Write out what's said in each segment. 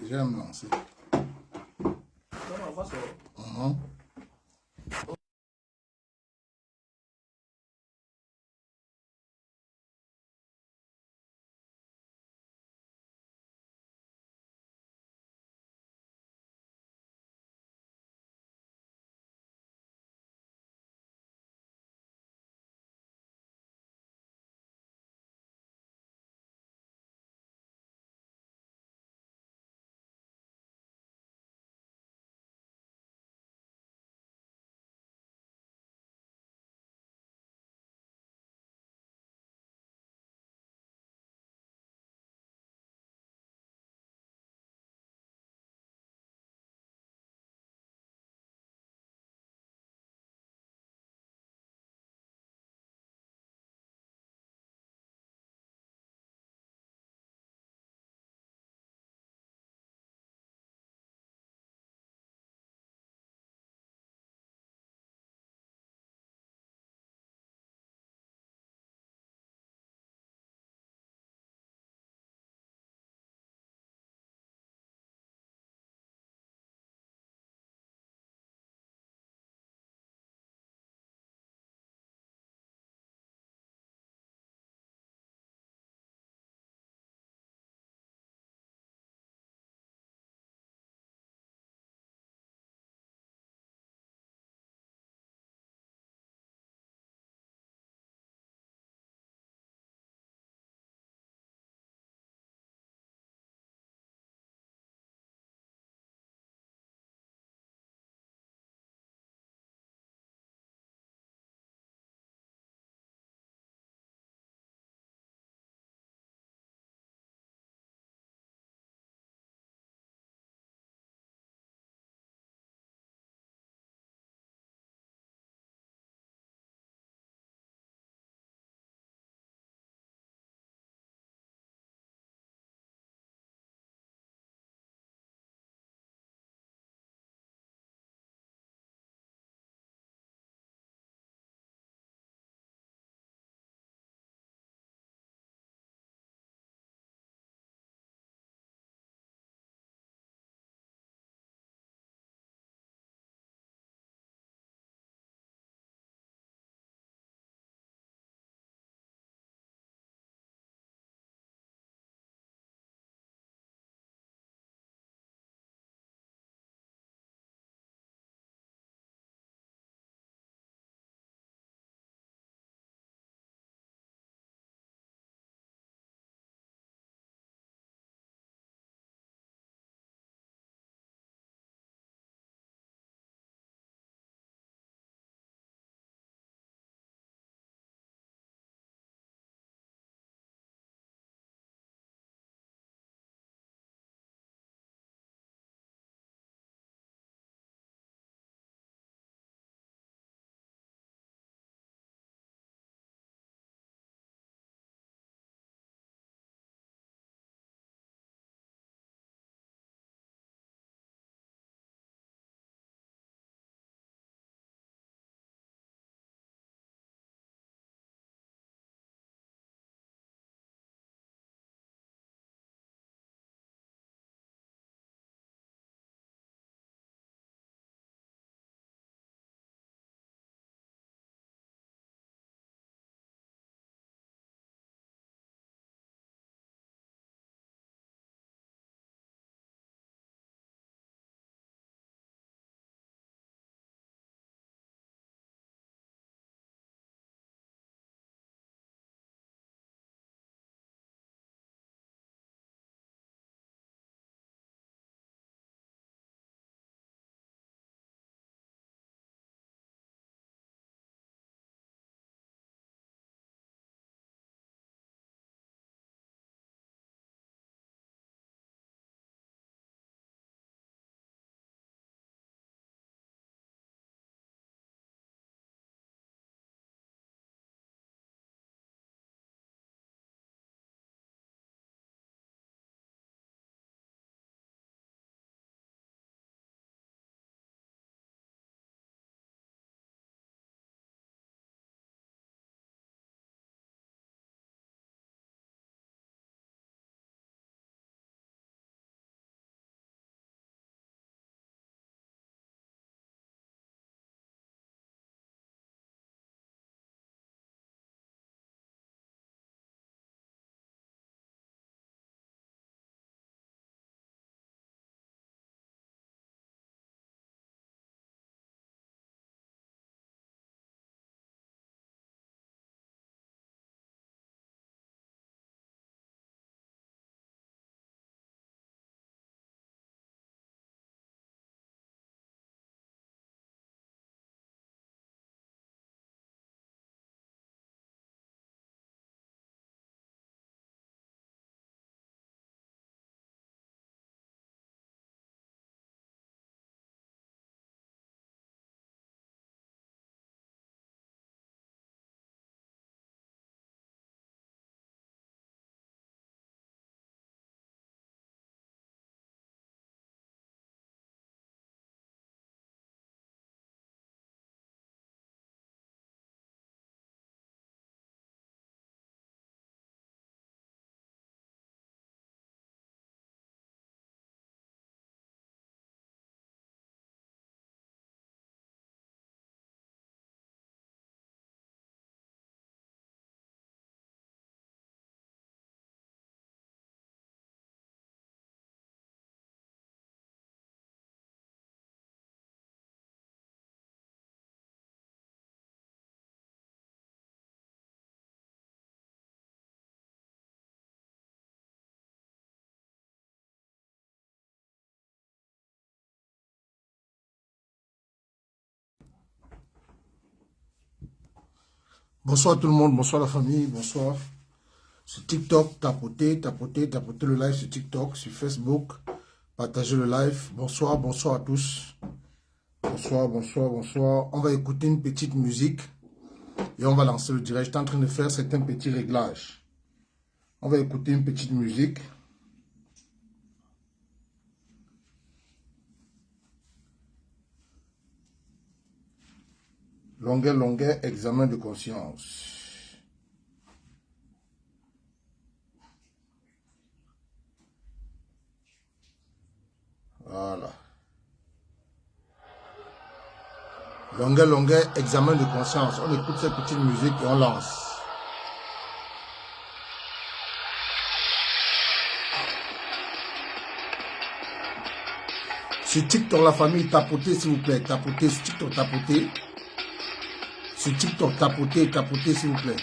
J'aime me lancer. Bonsoir tout le monde, bonsoir la famille, bonsoir. Sur TikTok, tapotez le live sur TikTok, sur Facebook, partagez le live. Bonsoir, bonsoir à tous. Bonsoir, bonsoir, bonsoir. On va écouter une petite musique et on va lancer le direct. Je suis en train de faire certains petits réglages. On va écouter une petite musique. Longueur, examen de conscience. Voilà. Longueur, examen de conscience. On écoute cette petite musique et on lance. Sur TikTok, la famille, tapotez s'il vous plaît. Tapotez, sur TikTok, tapotez. Sur TikTok, tapotez s'il vous plaît.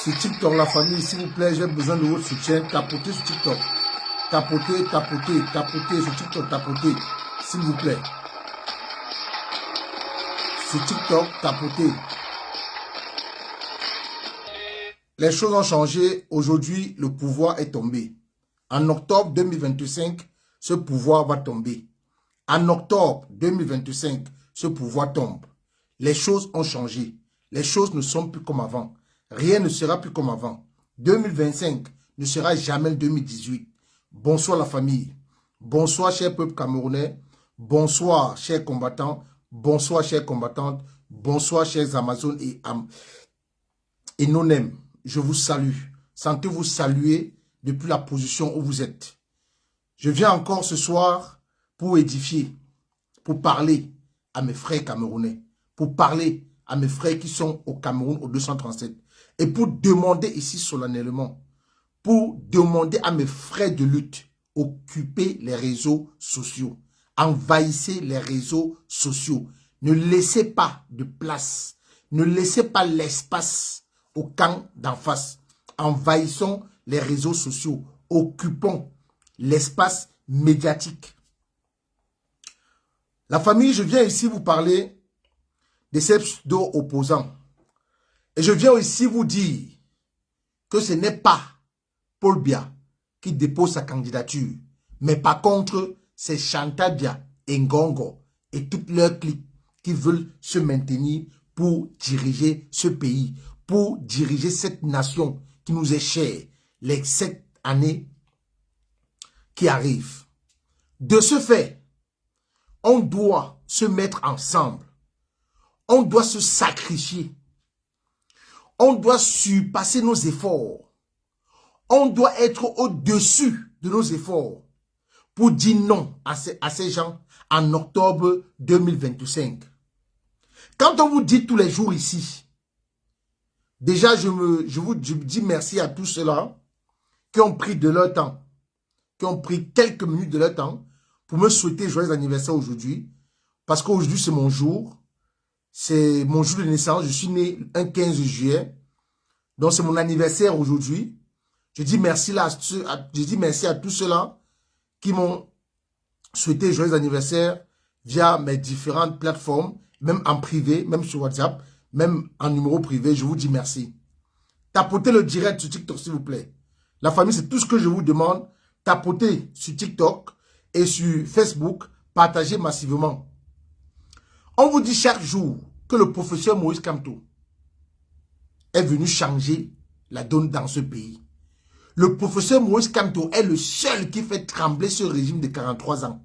Sur TikTok, la famille, s'il vous plaît, j'ai besoin de votre soutien. Tapotez sur TikTok. Tapotez sur TikTok, tapotez, s'il vous plaît. Sur TikTok, tapotez. Les choses ont changé. Aujourd'hui, le pouvoir est tombé. En octobre 2025, ce pouvoir va tomber. En octobre 2025, ce pouvoir tombe. Les choses ont changé. Les choses ne sont plus comme avant. Rien ne sera plus comme avant. 2025 ne sera jamais 2018. Bonsoir la famille. Bonsoir cher peuple camerounais. Bonsoir chers combattants. Bonsoir chères combattantes. Bonsoir chers Amazones et non-aime. Je vous salue. Sentez-vous saluer depuis la position où vous êtes. Je viens encore ce soir pour édifier, pour parler à mes frères camerounais, pour parler à mes frères qui sont au Cameroun au 237 et pour demander ici solennellement, pour demander à mes frères de lutte, occupez les réseaux sociaux, envahissez les réseaux sociaux, ne laissez pas de place, ne laissez pas l'espace au camp d'en face. Envahissons les réseaux sociaux, occupons l'espace médiatique. La famille, je viens ici vous parler de ces pseudo-opposants. Et je viens ici vous dire que ce n'est pas Paul Biya qui dépose sa candidature, mais par contre, c'est Chantal Biya et Ngongo et toutes leurs cliques qui veulent se maintenir pour diriger ce pays, pour diriger cette nation qui nous est chère, les 7 années qui arrivent. De ce fait, on doit se mettre ensemble. On doit se sacrifier. On doit surpasser nos efforts. On doit être au-dessus de nos efforts pour dire non à ces gens en octobre 2025. Quand on vous dit tous les jours ici, déjà je vous dis merci à tous ceux-là qui ont pris de leur temps, qui ont pris quelques minutes de leur temps pour me souhaiter joyeux anniversaire aujourd'hui. Parce qu'aujourd'hui c'est mon jour. C'est mon jour de naissance. Je suis né un 15 juillet. Donc c'est mon anniversaire aujourd'hui. Je dis merci à tous ceux-là qui m'ont souhaité joyeux anniversaire via mes différentes plateformes, même en privé, même sur WhatsApp, même en numéro privé. Je vous dis merci. Tapotez le direct sur TikTok s'il vous plaît. La famille, c'est tout ce que je vous demande. Tapotez sur TikTok et sur Facebook. Partagez massivement. On vous dit chaque jour que le professeur Moïse Kamto est venu changer la donne dans ce pays. Le professeur Moïse Kamto est le seul qui fait trembler ce régime de 43 ans.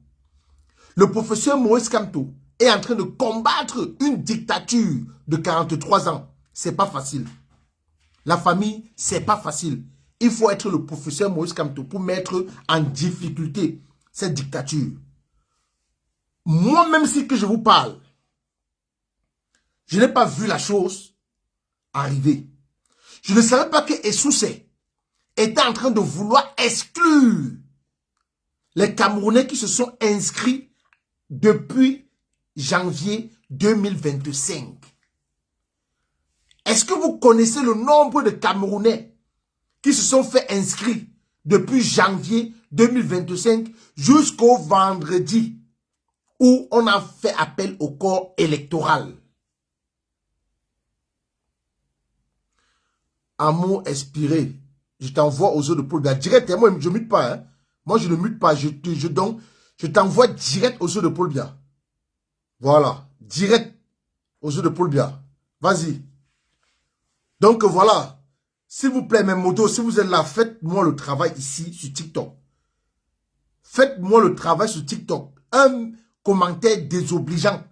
Le professeur Moïse Kamto est en train de combattre une dictature de 43 ans. C'est pas facile. La famille, c'est pas facile. Il faut être le professeur Moïse Kamto pour mettre en difficulté cette dictature. Moi-même, si que je vous parle, je n'ai pas vu la chose arriver. Je ne savais pas que Essoussé était en train de vouloir exclure les Camerounais qui se sont inscrits depuis janvier 2025. Est-ce que vous connaissez le nombre de Camerounais qui se sont fait inscrire depuis janvier 2025 jusqu'au vendredi où on a fait appel au corps électoral. Amour expiré. Je t'envoie aux eaux de Paul Biya. Direct, moi je ne mute pas. Hein. Moi je ne mute pas. Je t'envoie direct aux eaux de Paul Biya. Voilà. Direct aux eaux de Paul Biya. Vas-y. Donc voilà. S'il vous plaît, mes motos, si vous êtes là, faites-moi le travail ici sur TikTok. Faites-moi le travail sur TikTok. Un commentaire désobligeant.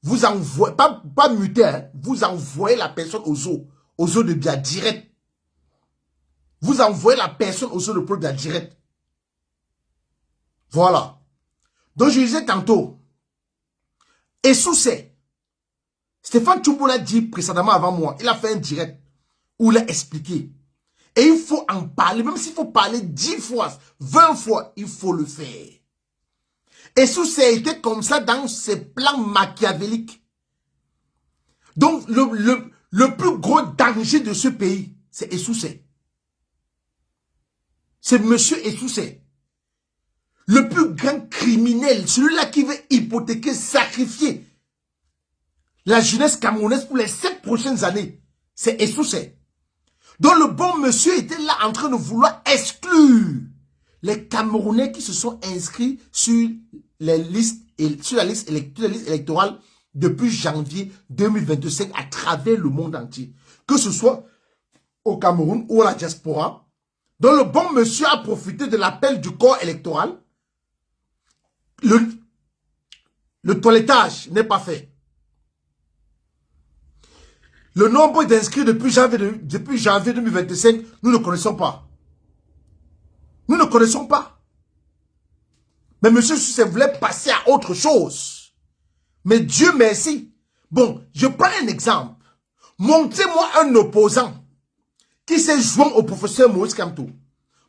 Vous envoyez, pas muté, hein, vous envoyez la personne aux eaux de Biya direct. Vous envoyez la personne aux eaux de Paul Biya direct. Voilà. Donc je disais tantôt, et sous c'est, Stéphane Tchoumbou l'a dit précédemment avant moi, il a fait un direct où il a expliqué. Et il faut en parler, même s'il faut parler 10 fois, 20 fois, il faut le faire. Et sous c'est été comme ça dans ses plans machiavéliques. Donc le plus gros danger de ce pays, c'est Essoussé. C'est monsieur Essoussé. Le plus grand criminel, celui-là qui veut hypothéquer, sacrifier la jeunesse camerounaise pour les 7 prochaines années, c'est Essoussé. Donc le bon monsieur était là en train de vouloir exclure les Camerounais qui se sont inscrits sur la liste électorale depuis janvier 2025 à travers le monde entier. Que ce soit au Cameroun ou à la diaspora. Donc le bon monsieur a profité de l'appel du corps électoral. Le toilettage n'est pas fait. Le nombre d'inscrits depuis janvier 2025, nous ne connaissons pas. Nous ne connaissons pas. Mais M. Soussé voulait passer à autre chose. Mais Dieu merci. Bon, je prends un exemple. Montrez-moi un opposant qui s'est joint au professeur Moïse Kamto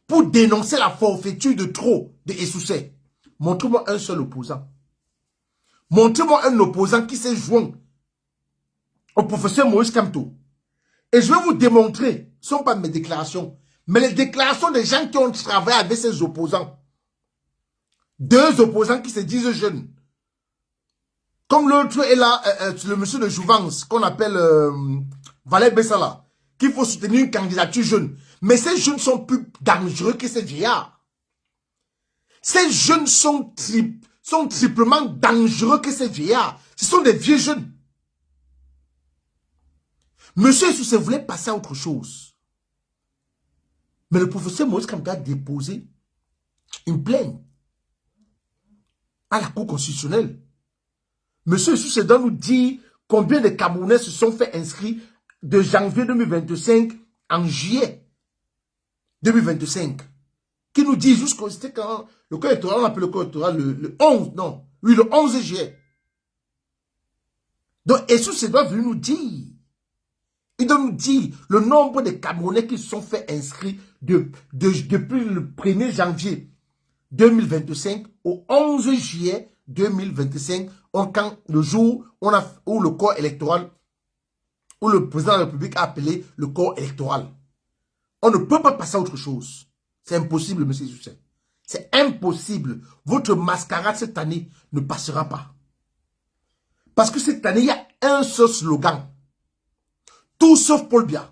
pour dénoncer la forfaiture de trop de Essoussé. Montrez-moi un seul opposant. Montrez-moi un opposant qui s'est joint au professeur Moïse Kamto. Et je vais vous démontrer, ce ne sont pas mes déclarations, mais les déclarations des gens qui ont travaillé avec ces opposants. 2 opposants qui se disent jeunes. Comme l'autre est là, le monsieur de Jouvence, qu'on appelle Valère Bessala, qu'il faut soutenir une candidature jeune. Mais ces jeunes sont plus dangereux que ces vieillards. Ces jeunes sont triplement dangereux que ces vieillards. Ce sont des vieux jeunes. Monsieur Soussé voulait passer à autre chose. Mais le professeur Moïse Kamto a déposé une plainte à la Cour constitutionnelle. Monsieur Soussé doit nous dire combien de Camerounais se sont fait inscrire de janvier 2025 en juillet 2025. Qui nous dit jusqu'au... C'était quand le corps électoral, on appelle le corps électoral le 11, non. Oui, le 11 juillet. Donc, Soussé doit venir nous dire. Il doit nous dire le nombre de Camerounais qui se sont fait inscrire depuis le 1er janvier 2025 au 11 juillet 2025, quand le jour où le corps électoral, où le président de la République a appelé le corps électoral. On ne peut pas passer à autre chose. C'est impossible, monsieur Soussé. C'est impossible. Votre mascarade cette année ne passera pas. Parce que cette année, il y a un seul slogan. Tout sauf Paul Biya.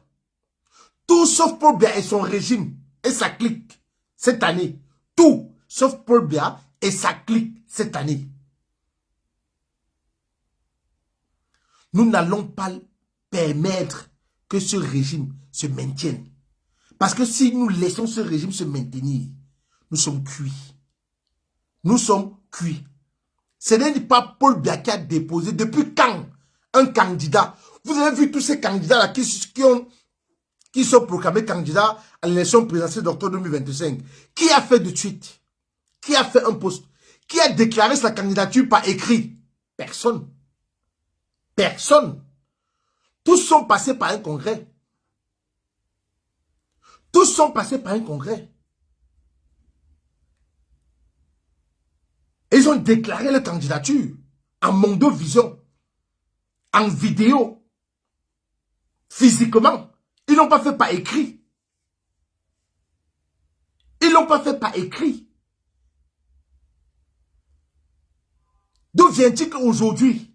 Tout sauf Paul Biya et son régime et sa clique cette année. Tout sauf Paul Biya et sa clique cette année. Nous n'allons pas permettre que ce régime se maintienne. Parce que si nous laissons ce régime se maintenir, nous sommes cuits. Nous sommes cuits. Ce n'est pas Paul Biya qui a déposé depuis quand un candidat. Vous avez vu tous ces candidats-là qui sont proclamés candidats à l'élection présidentielle d'octobre 2025. Qui a fait de tweet? Qui a fait un post? Qui a déclaré sa candidature par écrit? Personne. Personne. Tous sont passés par un congrès. Tous sont passés par un congrès. Et ils ont déclaré leur candidature en Mondovision, en vidéo, physiquement. Ils n'ont pas fait par écrit. Ils n'ont pas fait par écrit. D'où vient-il qu'aujourd'hui,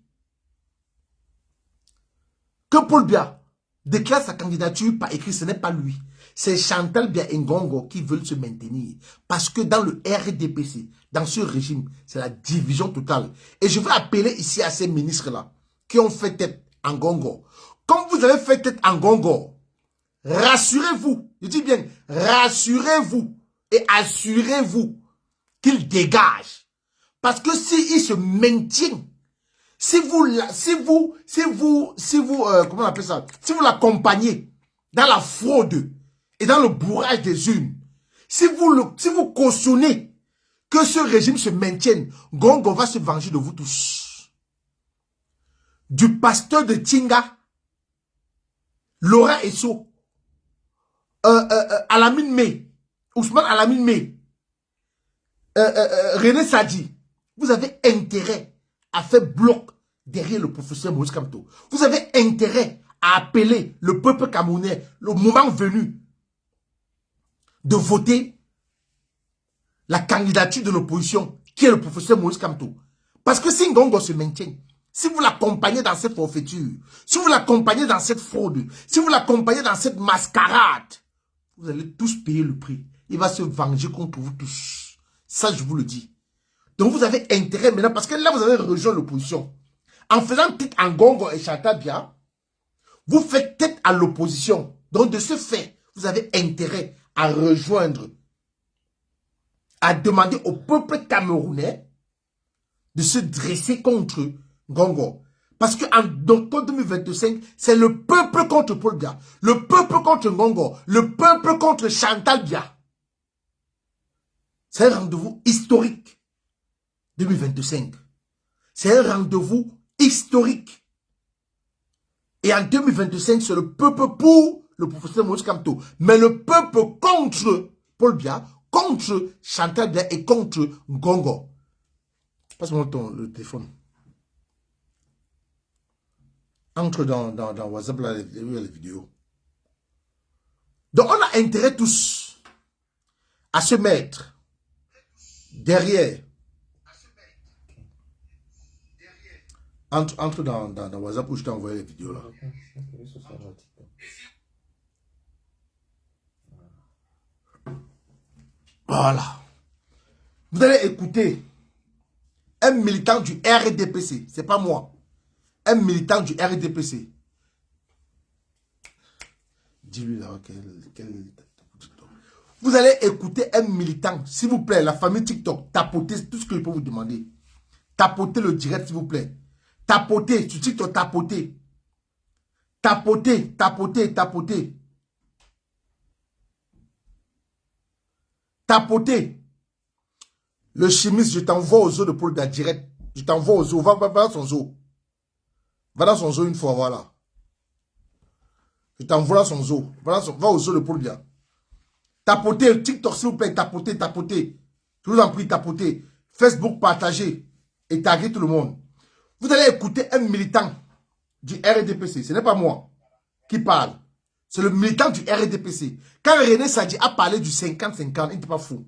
que Paul Biya déclare sa candidature par écrit? Ce n'est pas lui. C'est Chantal Biya Ngongo qui veulent se maintenir. Parce que dans le RDPC, dans ce régime, c'est la division totale. Et je veux appeler ici à ces ministres-là qui ont fait tête en Ngongo. Comme vous avez fait tête en Ngongo, rassurez-vous, je dis bien, rassurez-vous et assurez-vous qu'il dégage. Parce que s'il se maintient, comment on appelle ça? Si vous l'accompagnez dans la fraude et dans le bourrage des urnes, si vous cautionnez que ce régime se maintienne, Ngongo va se venger de vous tous. Du pasteur de Tinga, Laurent Esso, Alamine May, Ousmane Alamine May, René Sadi, vous avez intérêt à faire bloc derrière le professeur Moïse Kamto. Vous avez intérêt à appeler le peuple camerounais, le moment venu, de voter la candidature de l'opposition, qui est le professeur Moïse Kamto. Parce que si Ngongo se maintient, si vous l'accompagnez dans cette forfaiture, si vous l'accompagnez dans cette fraude, si vous l'accompagnez dans cette mascarade, vous allez tous payer le prix. Il va se venger contre vous tous. Ça, je vous le dis. Donc, vous avez intérêt maintenant, parce que là, vous avez rejoint l'opposition. En faisant tête à Ngongo et Chantal Biya, vous faites tête à l'opposition. Donc, de ce fait, vous avez intérêt à rejoindre, à demander au peuple camerounais de se dresser contre Ngongo. Parce qu'en octobre 2025, c'est le peuple contre Paul Biya, le peuple contre Ngongo, le peuple contre Chantal Biya. C'est un rendez-vous historique. 2025. C'est un rendez-vous historique. Et en 2025, c'est le peuple pour le professeur Moïse Kamto. Mais le peuple contre Paul Biya, contre Chantal Biya et contre Ngongo. Passe-moi le téléphone. Entre dans WhatsApp, là, les vidéos. Donc, on a intérêt tous à se mettre derrière. Entre dans WhatsApp où je t'ai envoyé les vidéos là. Voilà. Vous allez écouter un militant du RDPC. C'est pas moi. Un militant du RDPC. Dis-lui là. Vous allez écouter un militant. S'il vous plaît, la famille TikTok. Tapotez tout ce que je peux vous demander. Tapotez le direct s'il vous plaît. Tapotez, sur TikTok, tapotez. Tapotez. Tapotez. Le chimiste, je t'envoie aux eaux de Paul Biya direct. Je t'envoie aux eaux. Va dans son zoo. Va dans son zoo une fois, voilà. Je t'envoie dans son zoo. Va aux eaux de Paul Biya. Tapotez, TikTok, s'il vous plaît, tapotez. Je vous en prie, tapotez. Facebook, partagez. Et taguez tout le monde. Vous allez écouter un militant du RDPC. Ce n'est pas moi qui parle. C'est le militant du RDPC. Quand René Sadi a parlé du 50-50, il n'était pas fou.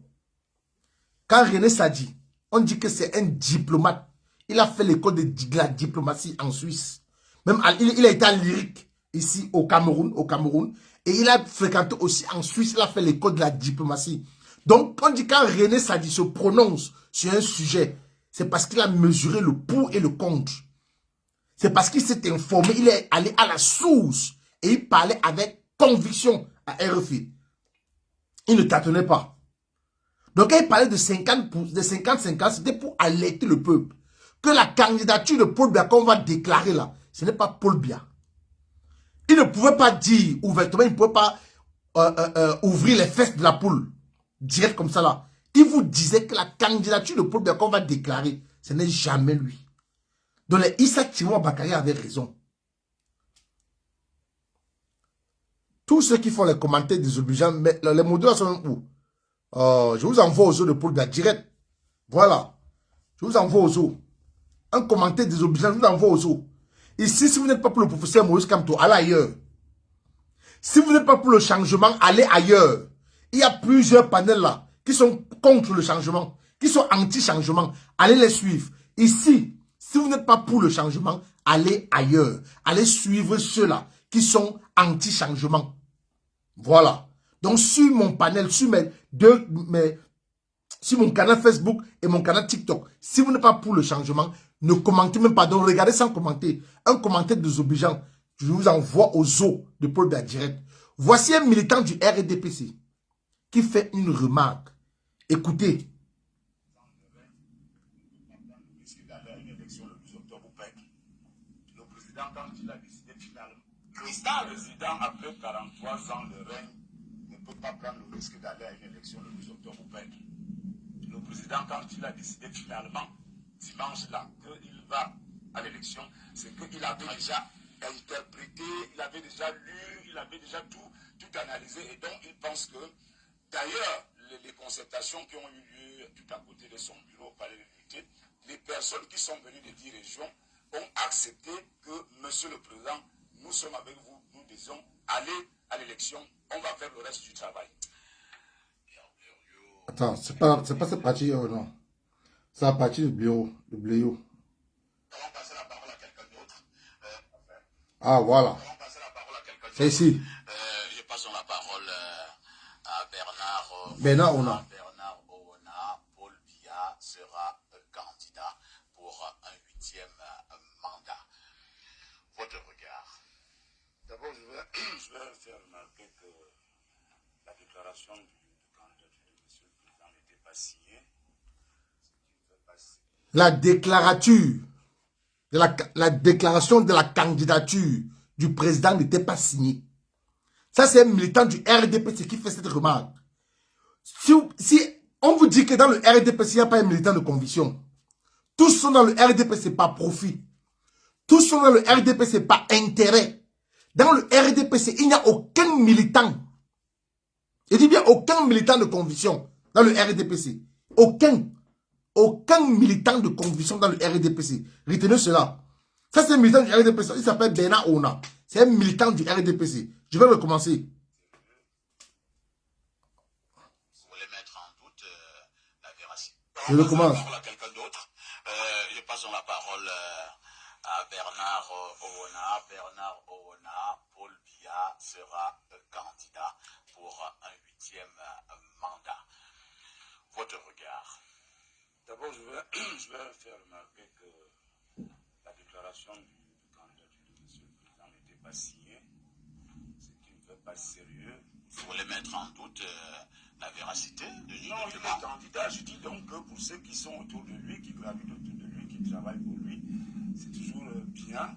Quand René Sadi, on dit que c'est un diplomate. Il a fait l'école de la diplomatie en Suisse. Même il a été en lyrique ici au Cameroun. Et il a fréquenté aussi en Suisse. Il a fait l'école de la diplomatie. Donc, on dit quand René Sadi se prononce sur un sujet, c'est parce qu'il a mesuré le pour et le contre. C'est parce qu'il s'est informé, il est allé à la source et il parlait avec conviction à RFI. Il ne tâtonnait pas. Donc quand il parlait de 50-50, c'était pour alerter le peuple. Que la candidature de Paul Biya qu'on va déclarer là, ce n'est pas Paul Biya. Il ne pouvait pas dire ouvertement, il ne pouvait pas ouvrir les fesses de la poule. Direct comme ça là. Il vous disait que la candidature de Paul Biya qu'on va déclarer, ce n'est jamais lui. Donc les Issa Tchimwa Bakary avaient raison. Tous ceux qui font les commentaires désobligeants, mais les modèles sont où? Je vous envoie aux eaux de Paul Biya direct. Voilà. Je vous envoie aux eaux. Un commentaire désobligeant, je vous envoie aux eaux. Ici, si vous n'êtes pas pour le professeur Moïse Kamto, allez ailleurs. Si vous n'êtes pas pour le changement, allez ailleurs. Il y a plusieurs panels là qui sont contre le changement, qui sont anti-changement. Allez les suivre. Ici, Si vous n'êtes pas pour le changement, allez ailleurs. Allez suivre ceux-là qui sont anti-changement. Voilà. Donc, sur mon panel, sur mon canal Facebook et mon canal TikTok, si vous n'êtes pas pour le changement, ne commentez même pas. Donc, regardez sans commenter. Un commentaire désobligeant, je vous envoie aux os de Paul Biya direct. Voici un militant du RDPC qui fait une remarque. Écoutez. Le président, quand il a décidé finalement, le président, après 43 ans de règne, ne peut pas prendre le risque d'aller à une élection le 12 octobre ou perdre. Le président, quand il a décidé finalement, dimanche-là, qu'il va à l'élection, c'est qu'il avait déjà interprété, il avait déjà lu, il avait déjà tout analysé, et donc il pense que, d'ailleurs, les concertations qui ont eu lieu tout à côté de son bureau au Palais de l'Unité, les personnes qui sont venues des 10 régions ont accepté que, monsieur le président, nous sommes avec vous, nous disons, allez à l'élection, on va faire le reste du travail. Attends, c'est pas cette partie, non. C'est la partie du bureau, de Bléau. On va passer la parole à quelqu'un d'autre. Ah, voilà. On va passer la parole à quelqu'un d'autre. C'est ici. Je passe la parole à Bernard. Bernard Ona. Bernard Ona, Paul Biya sera candidat pour un 8e mandat. Votre regard. D'abord, je vais faire remarquer que la déclaration de candidature de M. le Président n'était pas signée. La déclaration de la candidature du président n'était pas signée. Ça, c'est un militant du RDPC qui fait cette remarque. Si on vous dit que dans le RDPC, il n'y a pas un militant de conviction, tous sont dans le RDPC par profit. Tous sont dans le RDPC par intérêt. Dans le RDPC, il n'y a aucun militant. Je dis bien aucun militant de conviction dans le RDPC. Aucun militant de conviction dans le RDPC. Retenez cela. Ça, c'est un militant du RDPC. Il s'appelle Bernard Ona. C'est un militant du RDPC. Je vais recommencer. Vous voulez mettre en doute la véracité. Je recommence. Je passe la parole à Bernard Ona. Bernard Ona, Paul Biya sera candidat pour un 8e mandat. Votre regard. D'abord, je vais faire remarquer que la déclaration du candidature de M. le Président n'était pas signée, ce qui ne fait pas sérieux. Vous voulez mettre en doute la véracité de lui? Non, il est candidat. Je dis donc que pour ceux qui sont autour de lui, qui gravitent autour de lui, qui travaillent pour lui, c'est toujours bien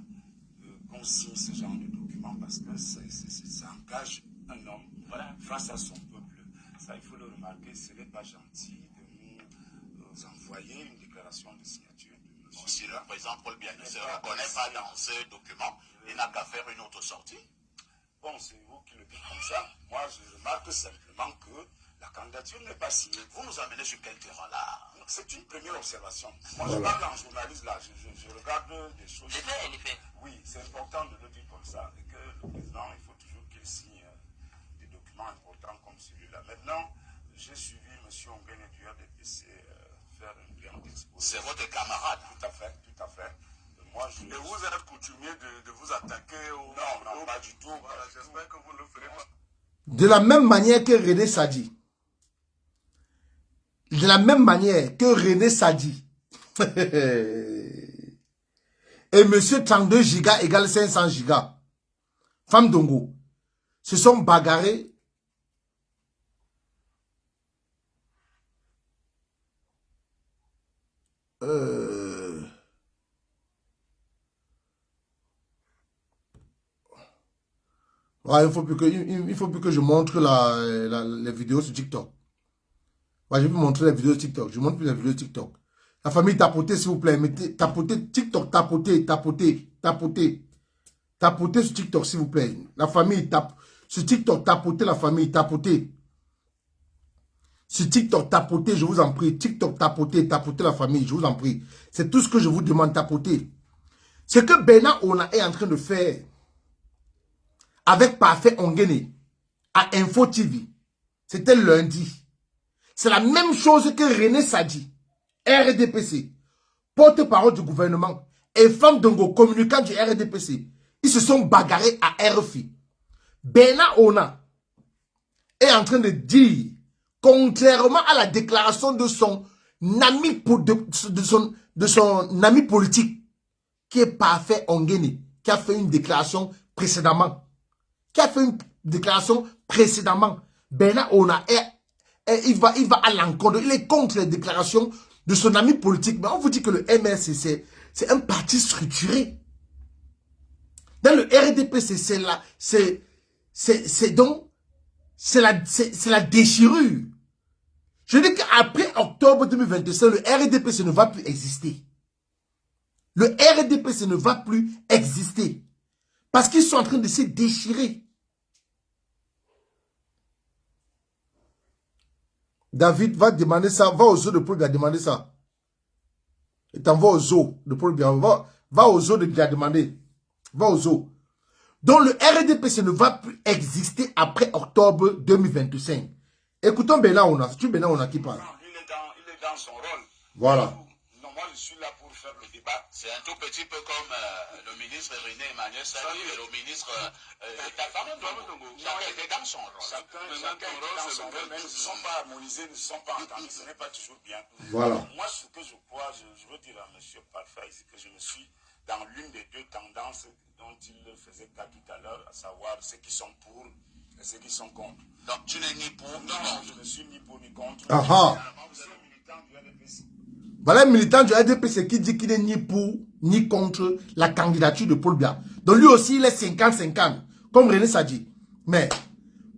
qu'on signe ce genre de document parce que ça engage un homme face à son peuple. Ça, il faut le remarquer, ce n'est pas gentil de nous envoyer une déclaration de signature de monsieur. Si le président Paul Biya ne se reconnaît pas dans ce document, il n'a qu'à faire une autre sortie. Bon, c'est vous qui le dites comme ça. Moi, je remarque simplement que la candidature n'est pas signée. Vous nous amenez sur quel terrain là? C'est une première observation. Moi, je parle en journaliste là. Je regarde des choses. Les faits. Oui, c'est important de le dire comme ça. Et que le président, il faut toujours qu'il signe des documents importants comme celui-là. Maintenant, j'ai suivi M. Onguene du RDPC faire un brillant exposé. C'est votre camarade? Tout à fait, tout à fait. Et vous êtes coutumier de vous attaquer au... Non, pas du tout. Voilà, j'espère que vous ne le ferez pas. De la même manière que René Sadi. De la même manière que René Sadi. Et monsieur 32 gigas égale 500 gigas. Femme Dongo. Se sont bagarrés. Ouais, il faut plus que je montre les vidéos sur TikTok. Ouais, je vais vous montrer les vidéos TikTok. Je montre plus les vidéos TikTok. La famille, tapotez, s'il vous plaît. Mettez, tapotez, TikTok, tapotez. Tapotez sur TikTok, s'il vous plaît. La famille, tape. Sur TikTok, tapotez la famille, tapotez. Sur TikTok, tapotez, je vous en prie. TikTok, tapotez la famille, je vous en prie. C'est tout ce que je vous demande, tapoter. Ce que Bernard Ona est en train de faire avec Parfait Onguene à Info TV, c'était lundi. C'est la même chose que René Sadi, RDPC, porte-parole du gouvernement, et Femme Dongo, communicant du RDPC, ils se sont bagarrés à RFI. Bernard Ona est en train de dire, contrairement à la déclaration de son ami, de son ami politique, qui est Parfait Ongene, qui a fait une déclaration précédemment. Bernard Ona il va à l'encontre, il est contre les déclarations de son ami politique. Mais on vous dit que le MRCC, c'est un parti structuré. Dans le RDPC, c'est la déchirure. Je dis qu'après octobre 2025, le RDPC ne va plus exister. Le RDPC ne va plus exister. Parce qu'ils sont en train de se déchirer. David va demander ça, va au zoo de Paul Biya demander ça. Il t'envoie au zoo de Paul Biya. Va au zoo de Biya demander. Va au zoo. Donc le RDPC ne va plus exister après octobre 2025. Écoutons Bernard Ona. C'est Bernard Ona qui parle. Non, il est dans son rôle. Voilà. Non, moi je suis là pour faire le débat. C'est un tout petit peu comme le ministre René Emmanuel Sadi et le ministre Tafaré Ndongo. Chacun était dans son rôle. Chacun était dans son rôle, mais ils ne sont pas harmonisés, ils ne sont pas entendus. Ce n'est pas toujours bien. Voilà. Moi, ce que je crois, je veux dire à M. Parfait ici que je me suis dans l'une des deux tendances dont il faisait cas tout à l'heure, à savoir ceux qui sont pour et ceux qui sont contre. Donc tu n'es ni pour, ni contre. Je ne suis ni pour ni contre. Voilà un militant du RDPC qui dit qu'il n'est ni pour ni contre la candidature de Paul Biya. Donc lui aussi, il est 50-50, comme René Sadi. Mais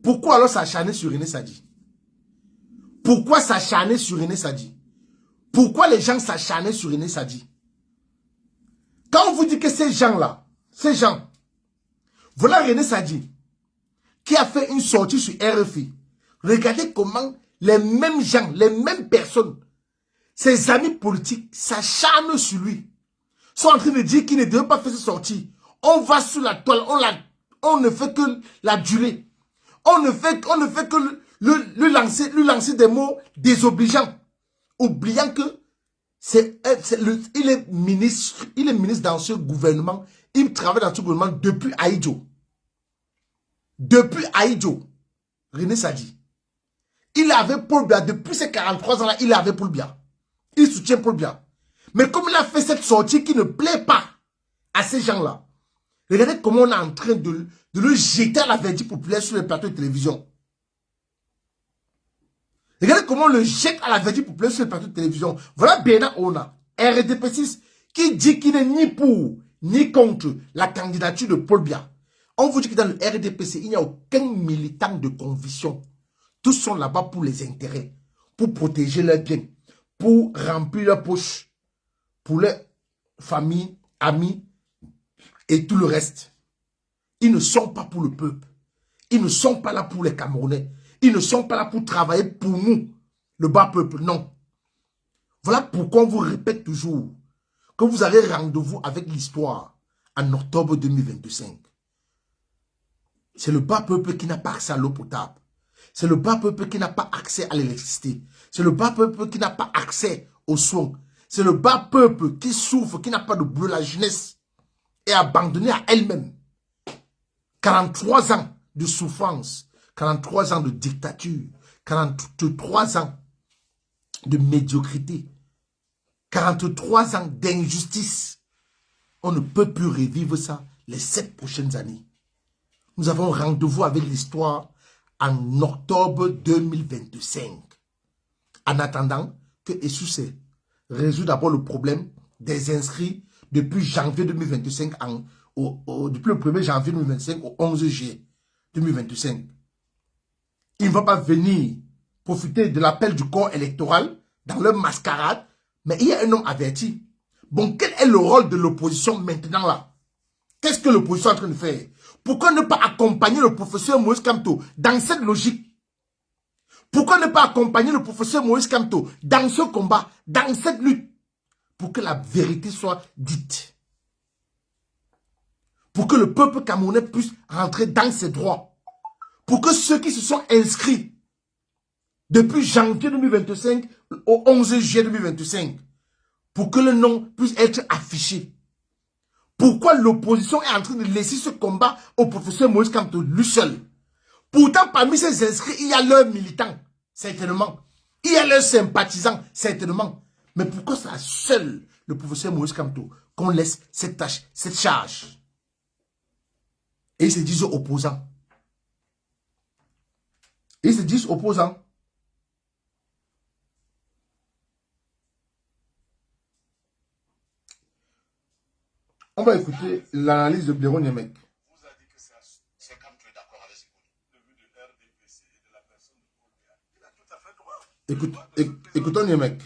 pourquoi alors s'acharner sur René Sadi? Pourquoi s'acharner sur René Sadi? Pourquoi les gens s'acharnent sur René Sadi? Quand on vous dit que ces gens-là, voilà René Sadi, qui a fait une sortie sur RFI. Regardez comment les mêmes gens, les mêmes personnes, ses amis politiques s'acharnent sur lui. Sont en train de dire qu'il ne devait pas faire cette sortie. On va sous la toile, on ne fait que l'aduler. On ne fait que lui lancer des mots désobligeants. Oubliant que il est ministre dans ce gouvernement. Il travaille dans ce gouvernement depuis Aïdjo. Depuis Aïdjo, René Sadi. Il avait Paul Biya, depuis ses 43 ans-là, il avait Paul Biya. Il soutient Paul Biya. Mais comme il a fait cette sortie qui ne plaît pas à ces gens-là, regardez comment on est en train de le jeter à la verdict populaire sur les plateaux de télévision. Regardez comment on le jette à la verdict populaire sur les plateaux de télévision. Voilà Bernard Ona, RDP6, qui dit qu'il n'est ni pour, ni contre la candidature de Paul Biya. On vous dit que dans le RDPC, il n'y a aucun militant de conviction. Tous sont là-bas pour les intérêts, pour protéger leurs biens, pour remplir leurs poches, pour leurs familles, amis et tout le reste. Ils ne sont pas pour le peuple. Ils ne sont pas là pour les Camerounais. Ils ne sont pas là pour travailler pour nous, le bas peuple. Non. Voilà pourquoi on vous répète toujours que vous avez rendez-vous avec l'histoire en octobre 2025. C'est le bas peuple qui n'a pas accès à l'eau potable. C'est le bas peuple qui n'a pas accès à l'électricité. C'est le bas peuple qui n'a pas accès aux soins. C'est le bas peuple qui souffre, qui n'a pas de boulot. La jeunesse est abandonnée à elle-même. 43 ans de souffrance, 43 ans de dictature, 43 ans de médiocrité, 43 ans d'injustice. On ne peut plus revivre ça les 7 prochaines années. Nous avons rendez-vous avec l'histoire en octobre 2025. En attendant que Essoussé résout d'abord le problème des inscrits depuis janvier 2025, depuis le 1er janvier 2025 au 11 juillet 2025. Il ne va pas venir profiter de l'appel du corps électoral dans leur mascarade, mais il y a un homme averti. Bon, quel est le rôle de l'opposition maintenant là? Qu'est-ce que l'opposition est en train de faire? Pourquoi ne pas accompagner le professeur Moïse Kamto dans cette logique? Pourquoi ne pas accompagner le professeur Moïse Kamto dans ce combat, dans cette lutte? Pour que la vérité soit dite. Pour que le peuple camerounais puisse rentrer dans ses droits. Pour que ceux qui se sont inscrits depuis janvier 2025 au 11 juillet 2025, pour que le nom puisse être affiché. Pourquoi l'opposition est en train de laisser ce combat au professeur Moïse Kamto, lui seul? Pourtant, parmi ces inscrits, il y a leurs militants, certainement. Il y a leurs sympathisants, certainement. Mais pourquoi c'est à seul le professeur Moïse Kamto qu'on laisse cette tâche, cette charge? Et ils se disent opposants. Ils se disent opposants. On va écouter l'analyse de Blaireau Niemek. Vous a dit que c'est comme tu es d'accord avec ce que le but de RDPC et de la personne de Paul Biya. Il a tout à fait droit. Écoutons Niemek. Et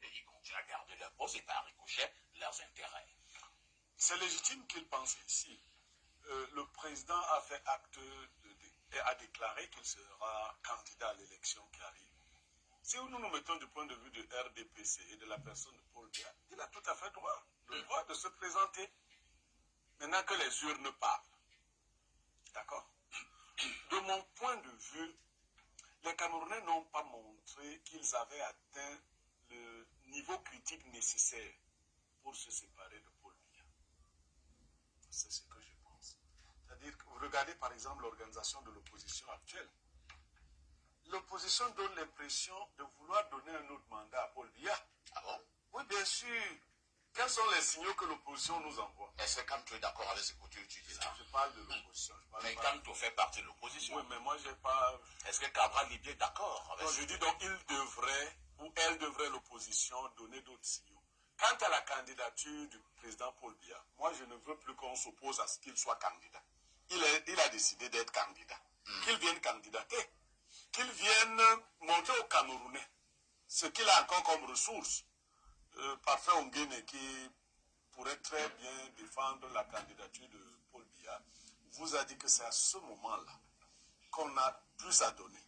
ils continuent à garder leur poste et par ricochet leurs intérêts. C'est légitime qu'ils pensent ici. Le président a fait acte et a déclaré qu'il sera candidat à l'élection qui arrive. Si nous nous mettons du point de vue de RDPC et de la personne de Paul Biya, il a tout à fait droit, le droit de se présenter. Maintenant que les urnes parlent. D'accord? De mon point de vue, les Camerounais n'ont pas montré qu'ils avaient atteint le niveau critique nécessaire pour se séparer de Paul Biya. C'est ce que je pense. C'est-à-dire que vous regardez par exemple l'organisation de l'opposition actuelle. L'opposition donne l'impression de vouloir donner un autre mandat à Paul Biya. Ah bon? Oui, bien sûr. Quels sont les signaux que l'opposition nous envoie? Est-ce que quand tu es d'accord avec ce que tu dis là? Je parle de l'opposition. Mais quand tu fais partie de l'opposition. Oui, mais moi j'ai pas... Est-ce que Cabral Libye est d'accord avec ça? Je dis donc il devrait, ou elle devrait, l'opposition, donner d'autres signaux. Quant à la candidature du président Paul Biya, moi je ne veux plus qu'on s'oppose à ce qu'il soit candidat. Il a décidé d'être candidat. Qu'il vienne candidater. Qu'il vienne montrer aux Camerounais ce qu'il a encore comme ressources. Parfait Onguene qui pourrait très bien défendre la candidature de Paul Biya vous a dit que c'est à ce moment-là qu'on a plus à donner.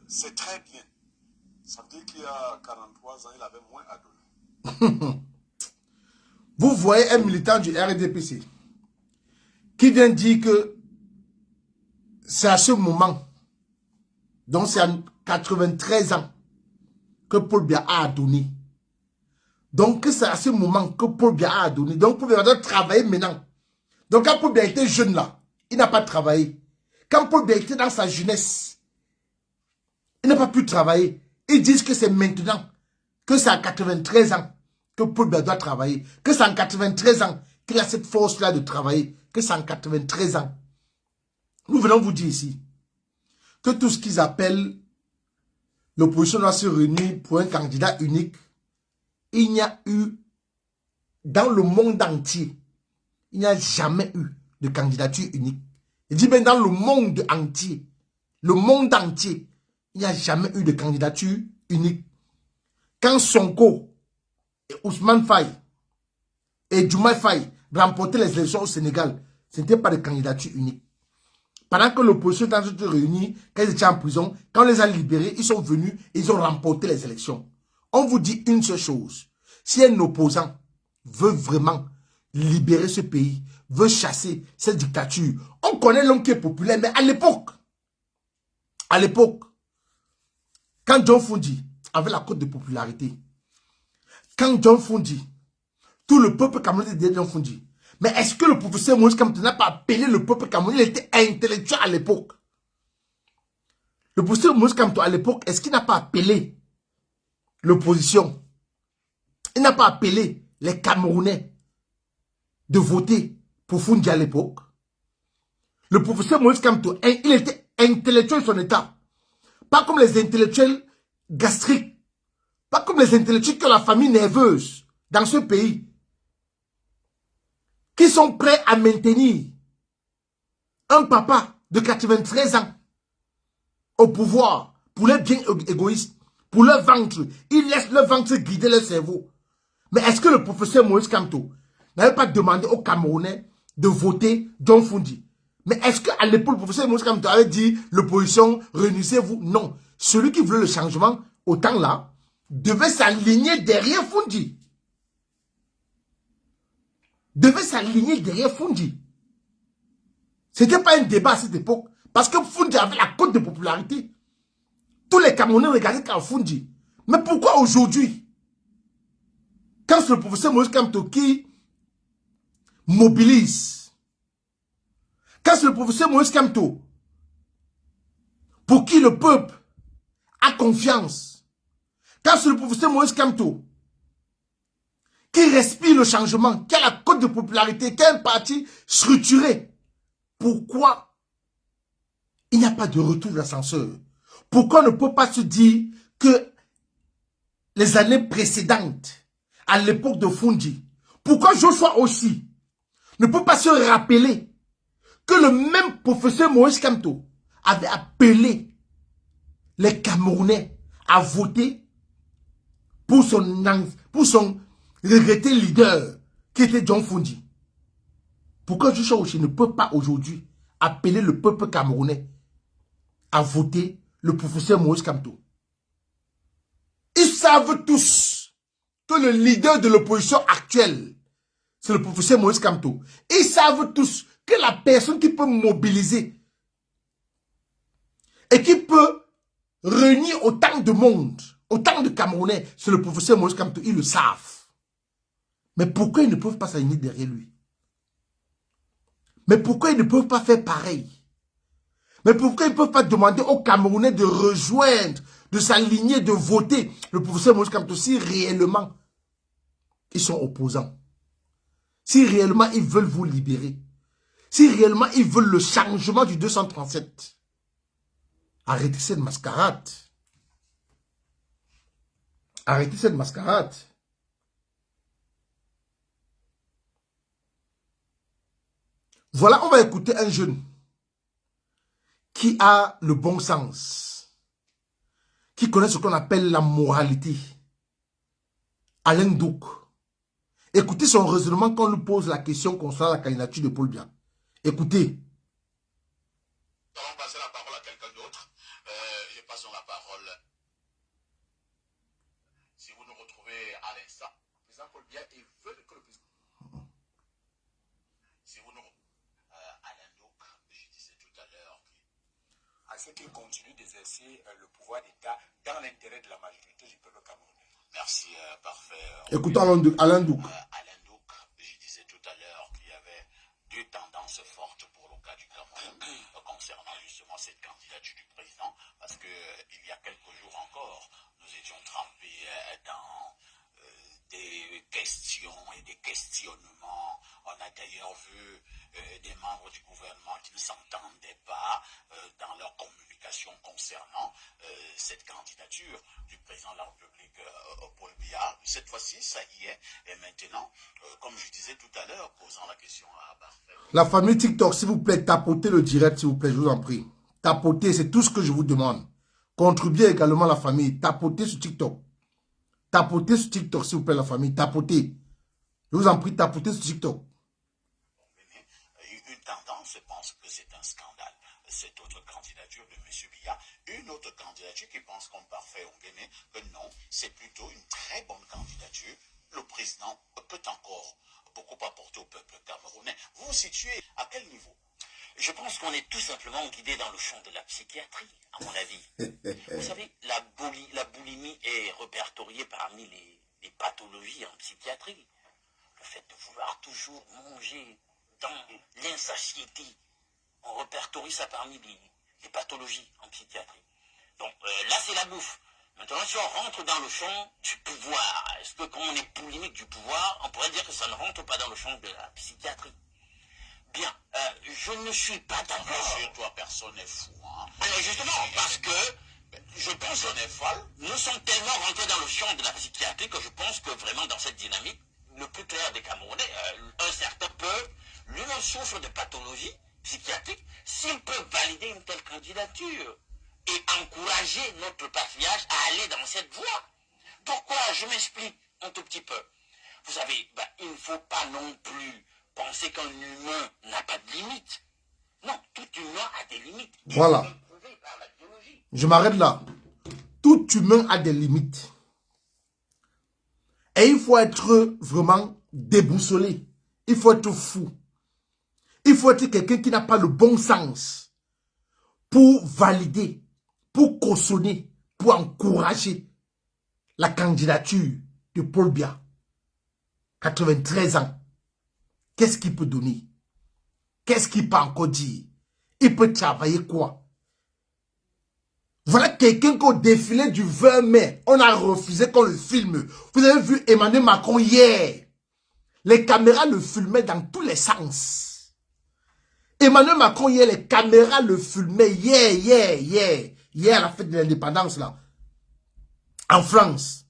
C'est très bien. Ça veut dire qu'il y a 43 ans, il avait moins à donner. Vous voyez un militant du RDPC qui vient dire que c'est à ce moment, donc c'est à 93 ans, que Paul Biya a donné. Donc c'est à ce moment que Paul Biya a donné. Donc Paul Biya doit travailler maintenant. Donc quand Paul Biya était jeune là, il n'a pas travaillé. Quand Paul Biya était dans sa jeunesse, il n'a pas pu travailler. Ils disent que c'est maintenant, que c'est à 93 ans que Paul Biya doit travailler. Que c'est en 93 ans qu'il a cette force-là de travailler. Que c'est en 93 ans. Nous venons vous dire ici que tout ce qu'ils appellent l'opposition doit se réunir pour un candidat unique. Il n'y a eu, dans le monde entier, il n'y a jamais eu de candidature unique. Je dis bien dans le monde entier, il n'y a jamais eu de candidature unique. Quand Sonko et Ousmane Faye et Diomaye Faye remportaient les élections au Sénégal, ce n'était pas de candidature unique. Pendant que l'opposition était en train de se réunir, quand ils étaient en prison, quand on les a libérés, ils sont venus et ils ont remporté les élections. On vous dit une seule chose. Si un opposant veut vraiment libérer ce pays, veut chasser cette dictature, on connaît l'homme qui est populaire, mais à l'époque, quand John Fundi avait la cote de popularité, quand John Fundi, tout le peuple camerounais était John Fundi. Mais est-ce que le professeur Moïse Kamto n'a pas appelé le peuple camerounais? Il était intellectuel à l'époque. Le professeur Moïse Kamto à l'époque, est-ce qu'il n'a pas appelé l'opposition? Il n'a pas appelé les Camerounais de voter pour Fundi à l'époque. Le professeur Moïse Kamto, il était intellectuel de son état. Pas comme les intellectuels gastriques. Pas comme les intellectuels qui ont la famille nerveuse dans ce pays. Qui sont prêts à maintenir un papa de 93 ans au pouvoir pour les biens égoïstes, pour leur ventre. Ils laissent leur ventre guider leur cerveau. Mais est-ce que le professeur Moïse Kamto n'avait pas demandé aux Camerounais de voter John Fundi? Mais est-ce qu'à l'époque, le professeur Moïse Kamto avait dit l'opposition, réunissez-vous? Non. Celui qui voulait le changement, au temps là, devait s'aligner derrière Fundi. Devait s'aligner derrière Fundi. Ce n'était pas un débat à cette époque. Parce que Fundi avait la cote de popularité. Tous les Camerounais regardaient quand Fundi. Mais pourquoi aujourd'hui? quand c'est le professeur Moïse Kamto qui mobilise, quand c'est le professeur Moïse Kamto pour qui le peuple a confiance, quand c'est le professeur Moïse Kamto qui respire le changement, qui a la cote de popularité, qui a un parti structuré, pourquoi il n'y a pas de retour d'ascenseur? Pourquoi on ne peut pas se dire que les années précédentes, à l'époque de Fundi, pourquoi Joshua aussi ne peut pas se rappeler que le même professeur Moïse Kamto avait appelé les Camerounais à voter pour son regretté leader qui était John Fundi? Pourquoi Joshua aussi ne peut pas aujourd'hui appeler le peuple camerounais à voter le professeur Moïse Kamto? Ils savent tous que le leader de l'opposition actuelle, c'est le professeur Moïse Kamto. Ils savent tous que la personne qui peut mobiliser et qui peut réunir autant de monde, autant de Camerounais, c'est le professeur Moïse Kamto. Ils le savent. Mais pourquoi ils ne peuvent pas s'aligner derrière lui? Mais pourquoi ils ne peuvent pas faire pareil? Mais pourquoi ils ne peuvent pas demander aux Camerounais de rejoindre, de s'aligner, de voter le professeur Moïse Kamto si réellement ils sont opposants? Si réellement ils veulent vous libérer? Si réellement ils veulent le changement du 237? Arrêtez cette mascarade. Arrêtez cette mascarade. Voilà, on va écouter un jeune qui a le bon sens, qui connaît ce qu'on appelle la moralité. Alain Douk. Écoutez son raisonnement quand on lui pose la question concernant la candidature de Paul Biya. Écoutez. On va passer la parole à quelqu'un d'autre. Je passe la parole. Si vous nous retrouvez à l'instant, le président Paul Biya veut que le président. Si vous nous Alain Douk, je disais tout à l'heure, à ce qu'il continue d'exercer le pouvoir d'État dans l'intérêt de la majorité du peuple camerounais. Merci, parfait. Écoutons Alain Douk. Alain Douk, je disais tout à l'heure qu'il y avait deux tendances fortes pour le cas du Cameroun concernant justement cette candidature du président, parce que il y a quelques jours encore, nous étions trempés dans des questions et des questionnements. On a d'ailleurs vu des membres du gouvernement qui ne s'entendaient pas dans leur communication concernant cette candidature du président de la République, Paul Biya. Cette fois-ci, ça y est. Et maintenant, comme je disais tout à l'heure, posant la question à Parfait. La famille TikTok, s'il vous plaît, tapotez le direct, s'il vous plaît, je vous en prie. Tapotez, c'est tout ce que je vous demande. Contribuez également la famille. Tapotez sur TikTok. Tapotez sur TikTok, s'il vous plaît, la famille. Tapotez. Je vous en prie, tapotez sur TikTok. Une tendance, je pense que c'est un scandale, cette autre candidature de M. Biya. Une autre candidature qui pense comme Parfait Ongene que non, c'est plutôt une très bonne candidature. Le président peut encore beaucoup apporter au peuple camerounais. Vous vous situez à quel niveau? Je pense qu'on est tout simplement guidé dans le champ de la psychiatrie, à mon avis. Vous savez, la boulimie est répertoriée parmi les pathologies en psychiatrie. Le fait de vouloir toujours manger dans l'insatiété, on répertorie ça parmi les pathologies en psychiatrie. Donc là, c'est la bouffe. Maintenant, si on rentre dans le champ du pouvoir, est-ce que quand on est boulimique du pouvoir, on pourrait dire que ça ne rentre pas dans le champ de la psychiatrie? Bien, je ne suis pas d'accord. Bien sûr, toi, personne n'est fou. Hein. Alors justement, parce que je pense que nous sommes tellement rentrés dans le champ de la psychiatrie que je pense que vraiment dans cette dynamique, le plus clair des Camerounais, un certain peuple, lui-même souffre de pathologie psychiatrique, s'il peut valider une telle candidature et encourager notre patriarche à aller dans cette voie. Pourquoi? Je m'explique un tout petit peu. Vous savez, il ne faut pas non plus penser qu'un humain n'a pas de limites. Non, tout humain a des limites. Voilà. Je m'arrête là. Tout humain a des limites. Et il faut être vraiment déboussolé. Il faut être fou. Il faut être quelqu'un qui n'a pas le bon sens pour valider, pour cautionner, pour encourager la candidature de Paul Biya. 93 ans. Qu'est-ce qu'il peut donner? Qu'est-ce qu'il peut encore dire? Il peut travailler quoi? Voilà quelqu'un qu'au défilé du 20 mai, on a refusé qu'on le filme. Vous avez vu Emmanuel Macron hier. Les caméras le filmaient dans tous les sens. Emmanuel Macron hier, les caméras le filmaient hier à la fête de l'indépendance là. En France.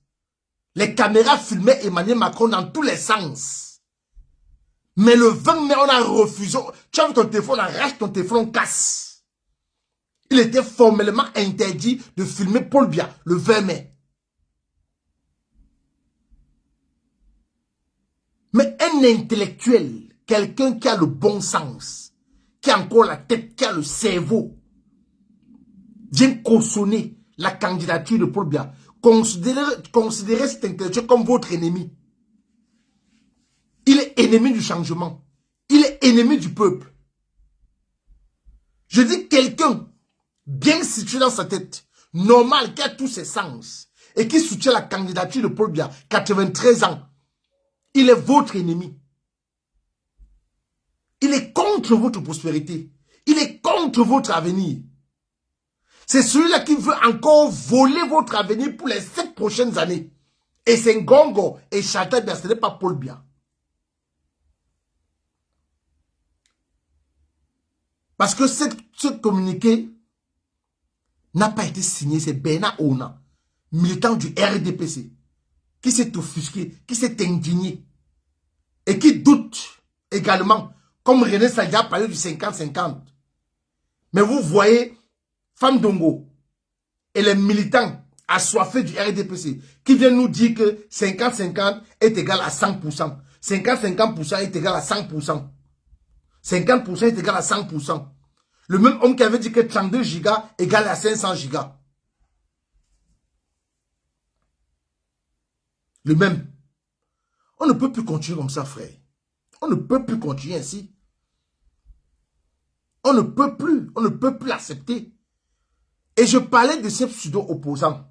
Les caméras filmaient Emmanuel Macron dans tous les sens. Mais le 20 mai, on a refusé. Tu as vu ton téléphone, on arrache ton téléphone, on casse. Il était formellement interdit de filmer Paul Biya le 20 mai. Mais un intellectuel, quelqu'un qui a le bon sens, qui a encore la tête, qui a le cerveau, vient cautionner la candidature de Paul Biya. Considérez cet intellectuel comme votre ennemi. Il est ennemi du changement. Il est ennemi du peuple. Je dis quelqu'un bien situé dans sa tête, normal, qui a tous ses sens, et qui soutient la candidature de Paul Biya, 93 ans, il est votre ennemi. Il est contre votre prospérité. Il est contre votre avenir. C'est celui-là qui veut encore voler votre avenir pour les 7 prochaines années. Et c'est Ngongo et Chata Biya, ce n'est pas Paul Biya. Parce que ce communiqué n'a pas été signé, c'est Bernard Ona, militant du RDPC, qui s'est offusqué, qui s'est indigné et qui doute également, comme René Sadia a parlé du 50-50. Mais vous voyez, Femme Dongo et les militants assoiffés du RDPC qui viennent nous dire que 50-50 est égal à 100%. 50-50% est égal à 100%. 50% est égal à 100%. Le même homme qui avait dit que 32 gigas égale à 500 gigas. Le même. On ne peut plus continuer comme ça, frère. On ne peut plus continuer ainsi. On ne peut plus l'accepter. Et je parlais de ces pseudo-opposants.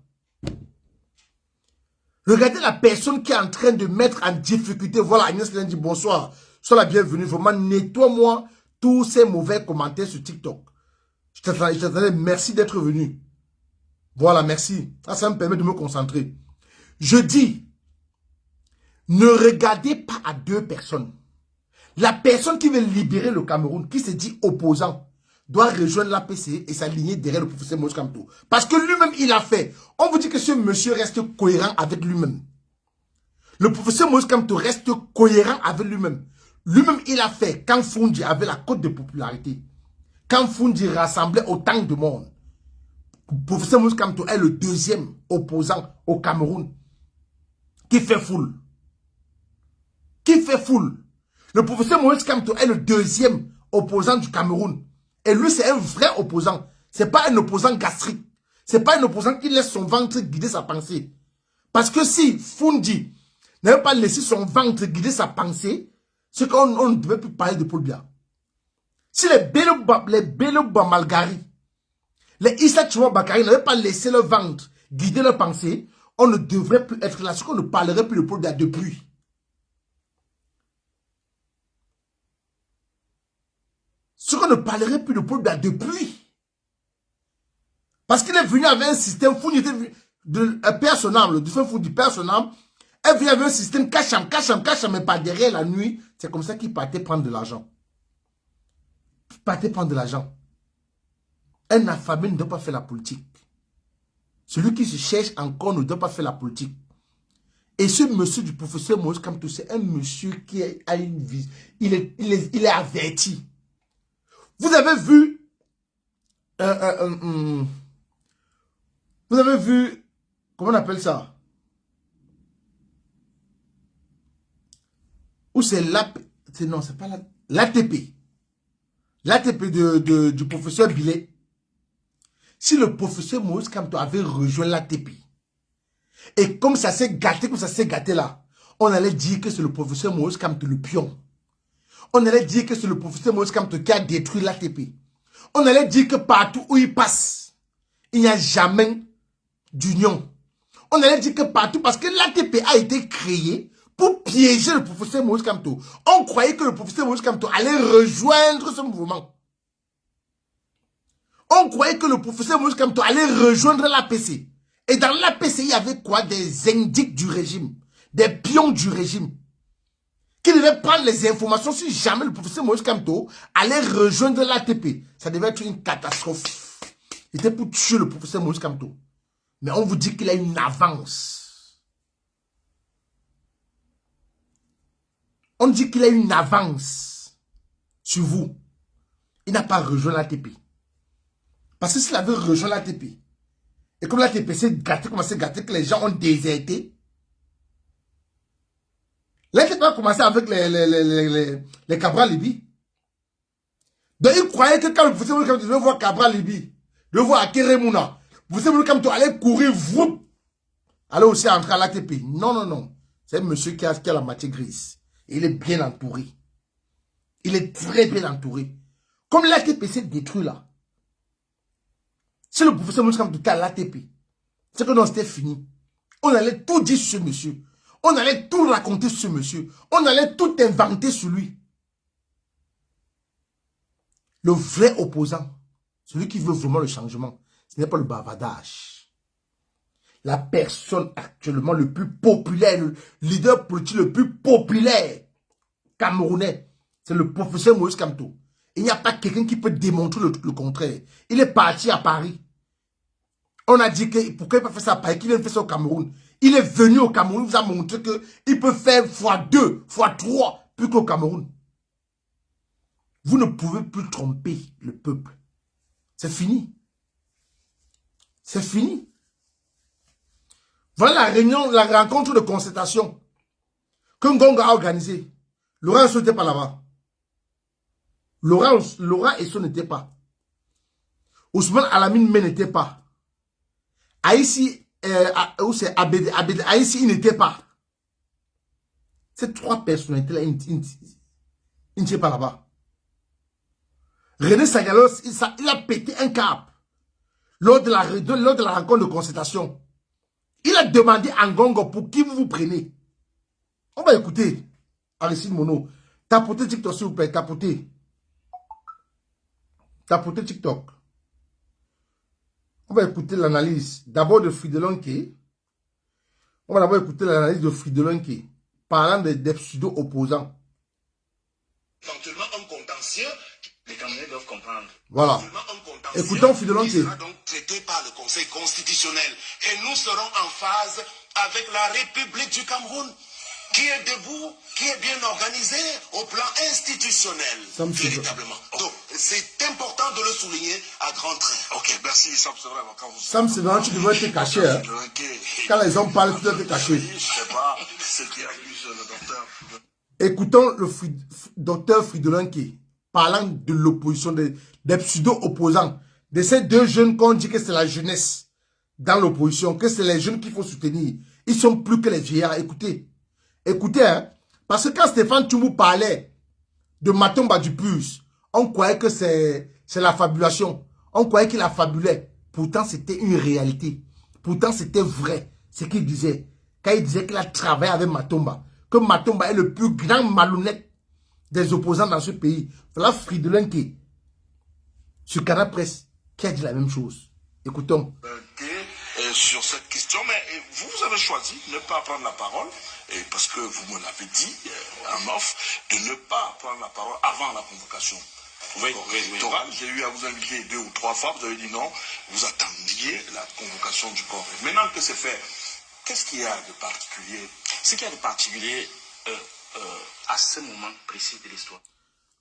Regardez la personne qui est en train de mettre en difficulté. Voilà, Agnès Lén dit bonsoir. Sois la bienvenue. Vraiment, nettoie-moi tous ces mauvais commentaires sur TikTok. Je t'attendais. Merci d'être venu. Voilà, merci. Ça me permet de me concentrer. Je dis, ne regardez pas à deux personnes. La personne qui veut libérer le Cameroun, qui se dit opposant, doit rejoindre l'APC et s'aligner derrière le professeur Moïse Kamto. Parce que lui-même, il a fait. On vous dit que ce monsieur reste cohérent avec lui-même. Le professeur Moïse Kamto reste cohérent avec lui-même. Lui-même, il a fait quand Fundi avait la cote de popularité. Quand Fundi rassemblait autant de monde. Le professeur Moïse Kamto est le deuxième opposant au Cameroun qui fait foule. Qui fait foule. Le professeur Moïse Kamto est le deuxième opposant du Cameroun. Et lui, c'est un vrai opposant. C'est pas un opposant gastrique. C'est pas un opposant qui laisse son ventre guider sa pensée. Parce que si Fundi n'avait pas laissé son ventre guider sa pensée, c'est qu'on ne devait plus parler de Paul Biya. Si les Belouba Malgari, les Issa Chouba Bakari n'avaient pas laissé leur ventre guider leur pensée, on ne devrait plus être là. Ce qu'on ne parlerait plus de Paul Biya depuis. Ce qu'on ne parlerait plus de Paul Biya depuis. Parce qu'il est venu avec un système fou, il était venu de père son âme, le défunt fou du père son âme. Elle vient avec un système cacham, mais pas derrière la nuit. C'est comme ça qu'il partait prendre de l'argent. Partait prendre de l'argent. Un affamé ne doit pas faire la politique. Celui qui se cherche encore ne doit pas faire la politique. Et ce monsieur du professeur Moïse Kamto, c'est un monsieur qui a une vie. Il est averti. Vous avez vu, comment on appelle ça? Ou c'est non, c'est pas l'ATP. L'ATP du professeur Billet. Si le professeur Moïse Kamto avait rejoint l'ATP, et comme ça s'est gâté là, on allait dire que c'est le professeur Moïse Kamto le pion. On allait dire que c'est le professeur Moïse Kamto qui a détruit l'ATP. On allait dire que partout où il passe, il n'y a jamais d'union. On allait dire que partout, parce que l'ATP a été créé pour piéger le professeur Moïse Kamto. On croyait que le professeur Moïse Kamto allait rejoindre ce mouvement. On croyait que le professeur Moïse Kamto allait rejoindre l'APC. Et dans l'APC, il y avait quoi? Des indiques du régime, des pions du régime, qui devaient prendre les informations si jamais le professeur Moïse Kamto allait rejoindre l'ATP. Ça devait être une catastrophe. Il était pour tuer le professeur Moïse Kamto. Mais on vous dit qu'il a une avance. On dit qu'il a une avance sur vous. Il n'a pas rejoint l'ATP. Parce que s'il avait rejoint l'ATP, et comme l'ATP s'est gâté, commencé à gâter, que les gens ont déserté, l'ATP a commencé avec les Cabral Libye. Donc il croyait que quand le professeur Moïse Kamto devait voir Cabral Libye, devait voir Akeremouna, le professeur Moïse Kamto allait courir, vous, allait aussi entrer à l'ATP. Non, non, non. C'est un monsieur qui a la matière grise. Et il est bien entouré. Il est très bien entouré. Comme l'ATP s'est détruit là. Si le professeur Moïse Kamto était à l'ATP, c'est que non, c'était fini. On allait tout dire sur ce monsieur. On allait tout raconter sur ce monsieur. On allait tout inventer sur lui. Le vrai opposant, celui qui veut vraiment le changement, ce n'est pas le bavardage. La personne actuellement le plus populaire, le leader politique le plus populaire camerounais, c'est le professeur Moïse Kamto. Il n'y a pas quelqu'un qui peut démontrer le contraire. Il est parti à Paris. On a dit que pourquoi il peut faire ça à Paris, qu'il vient faire ça au Cameroun. Il est venu au Cameroun, il vous a montré qu'il peut faire x2, x3, plus qu'au Cameroun. Vous ne pouvez plus tromper le peuple. C'est fini. C'est fini. Voilà la réunion, la rencontre de concertation que Ngongo a organisée. Laurent Esso n'était pas là-bas. Laurent Esso n'était pas. Ousmane Alamine Men n'était pas. Aïssi, Aïssi, il n'était pas. Ces trois personnalités-là, ils n'étaient pas là-bas. René Sagalos, il a pété un cap lors de la rencontre de concertation. Il a demandé à Ngongo pour qui vous prenez. On va écouter Aristide Mono. Tapotez TikTok, s'il vous plaît. Tapotez. Tapotez TikTok. On va écouter l'analyse d'abord de Fridelonke. On va d'abord écouter l'analyse de Fridelonke parlant des pseudo-opposants. Éventuellement un contentieux, les Camerounais doivent comprendre. Voilà. Écoutons Fridelonke. Qui sera donc traité par le Conseil constitutionnel. Et nous serons en phase avec la République du Cameroun, qui est debout, qui est bien organisée au plan institutionnel, véritablement. Donc, c'est important de le souligner à grands traits. Ok, merci, Sam Severin. Sam Severin, tu devrais être caché. Hein. Quand les hommes parlent, tu dois être caché. Je ne sais pas ce qui accuse le docteur. Écoutons le docteur Fridelonke parlant de l'opposition, des pseudo-opposants, de ces deux jeunes qu'on dit que c'est la jeunesse dans l'opposition, que c'est les jeunes qu'il faut soutenir. Ils sont plus que les vieillards. Écoutez. Écoutez, hein, parce que quand Stéphane Tchoumou parlait de Matomba du Puce, on croyait que c'est la fabulation. On croyait qu'il a fabulé. Pourtant, c'était une réalité. Pourtant, c'était vrai ce qu'il disait. Quand il disait qu'il a travaillé avec Matomba, que Matomba est le plus grand malhonnête des opposants dans ce pays. Voilà Fridelonke, sur Canal Presse, qui a dit la même chose. Écoutons. Sur cette question, mais vous avez choisi de ne pas prendre la parole, et parce que vous me l'avez dit en off, de ne pas prendre la parole avant la convocation. Oui. J'ai eu à vous inviter 2 ou 3 fois, vous avez dit non, vous attendiez la convocation du corps. Maintenant que c'est fait, qu'est-ce qu'il y a de particulier? Ce qu'il y a de particulier à ce moment précis de l'histoire.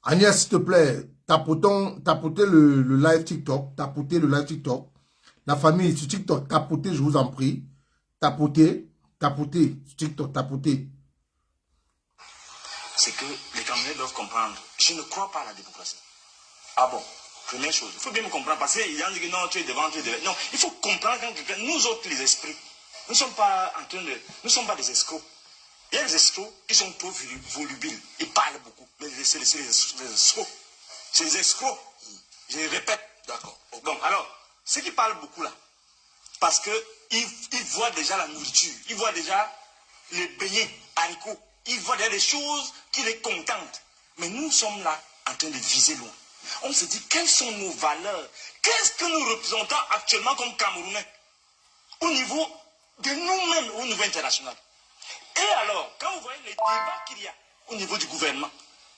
Agnès, s'il te plaît, tapotez le live TikTok, tapotez le live TikTok. La famille sur TikTok, tapotez, je vous en prie. Tapotez sur TikTok, tapotez. C'est que les Camerounais doivent comprendre. Je ne crois pas à la démocratie. Ah bon? Première chose. Il faut bien me comprendre parce qu'il y a des gens qui disent non, tu es devant, tu es devant. Non, il faut comprendre quand nous autres, les esprits, nous ne sommes pas en train de. Nous ne sommes pas des escrocs. Il y a des escrocs qui sont trop volubiles. Ils parlent beaucoup. Mais c'est les escrocs. C'est les escrocs. Je les répète. D'accord. Donc, alors. Ceux qui parlent beaucoup là, parce qu'ils voient déjà la nourriture, ils voient déjà les beignets haricots. Il voit des choses qui les contentent. Mais nous sommes là en train de viser loin. On se dit, quelles sont nos valeurs? Qu'est-ce que nous représentons actuellement comme Camerounais au niveau de nous-mêmes, au niveau international? Et alors, quand vous voyez les débats qu'il y a au niveau du gouvernement,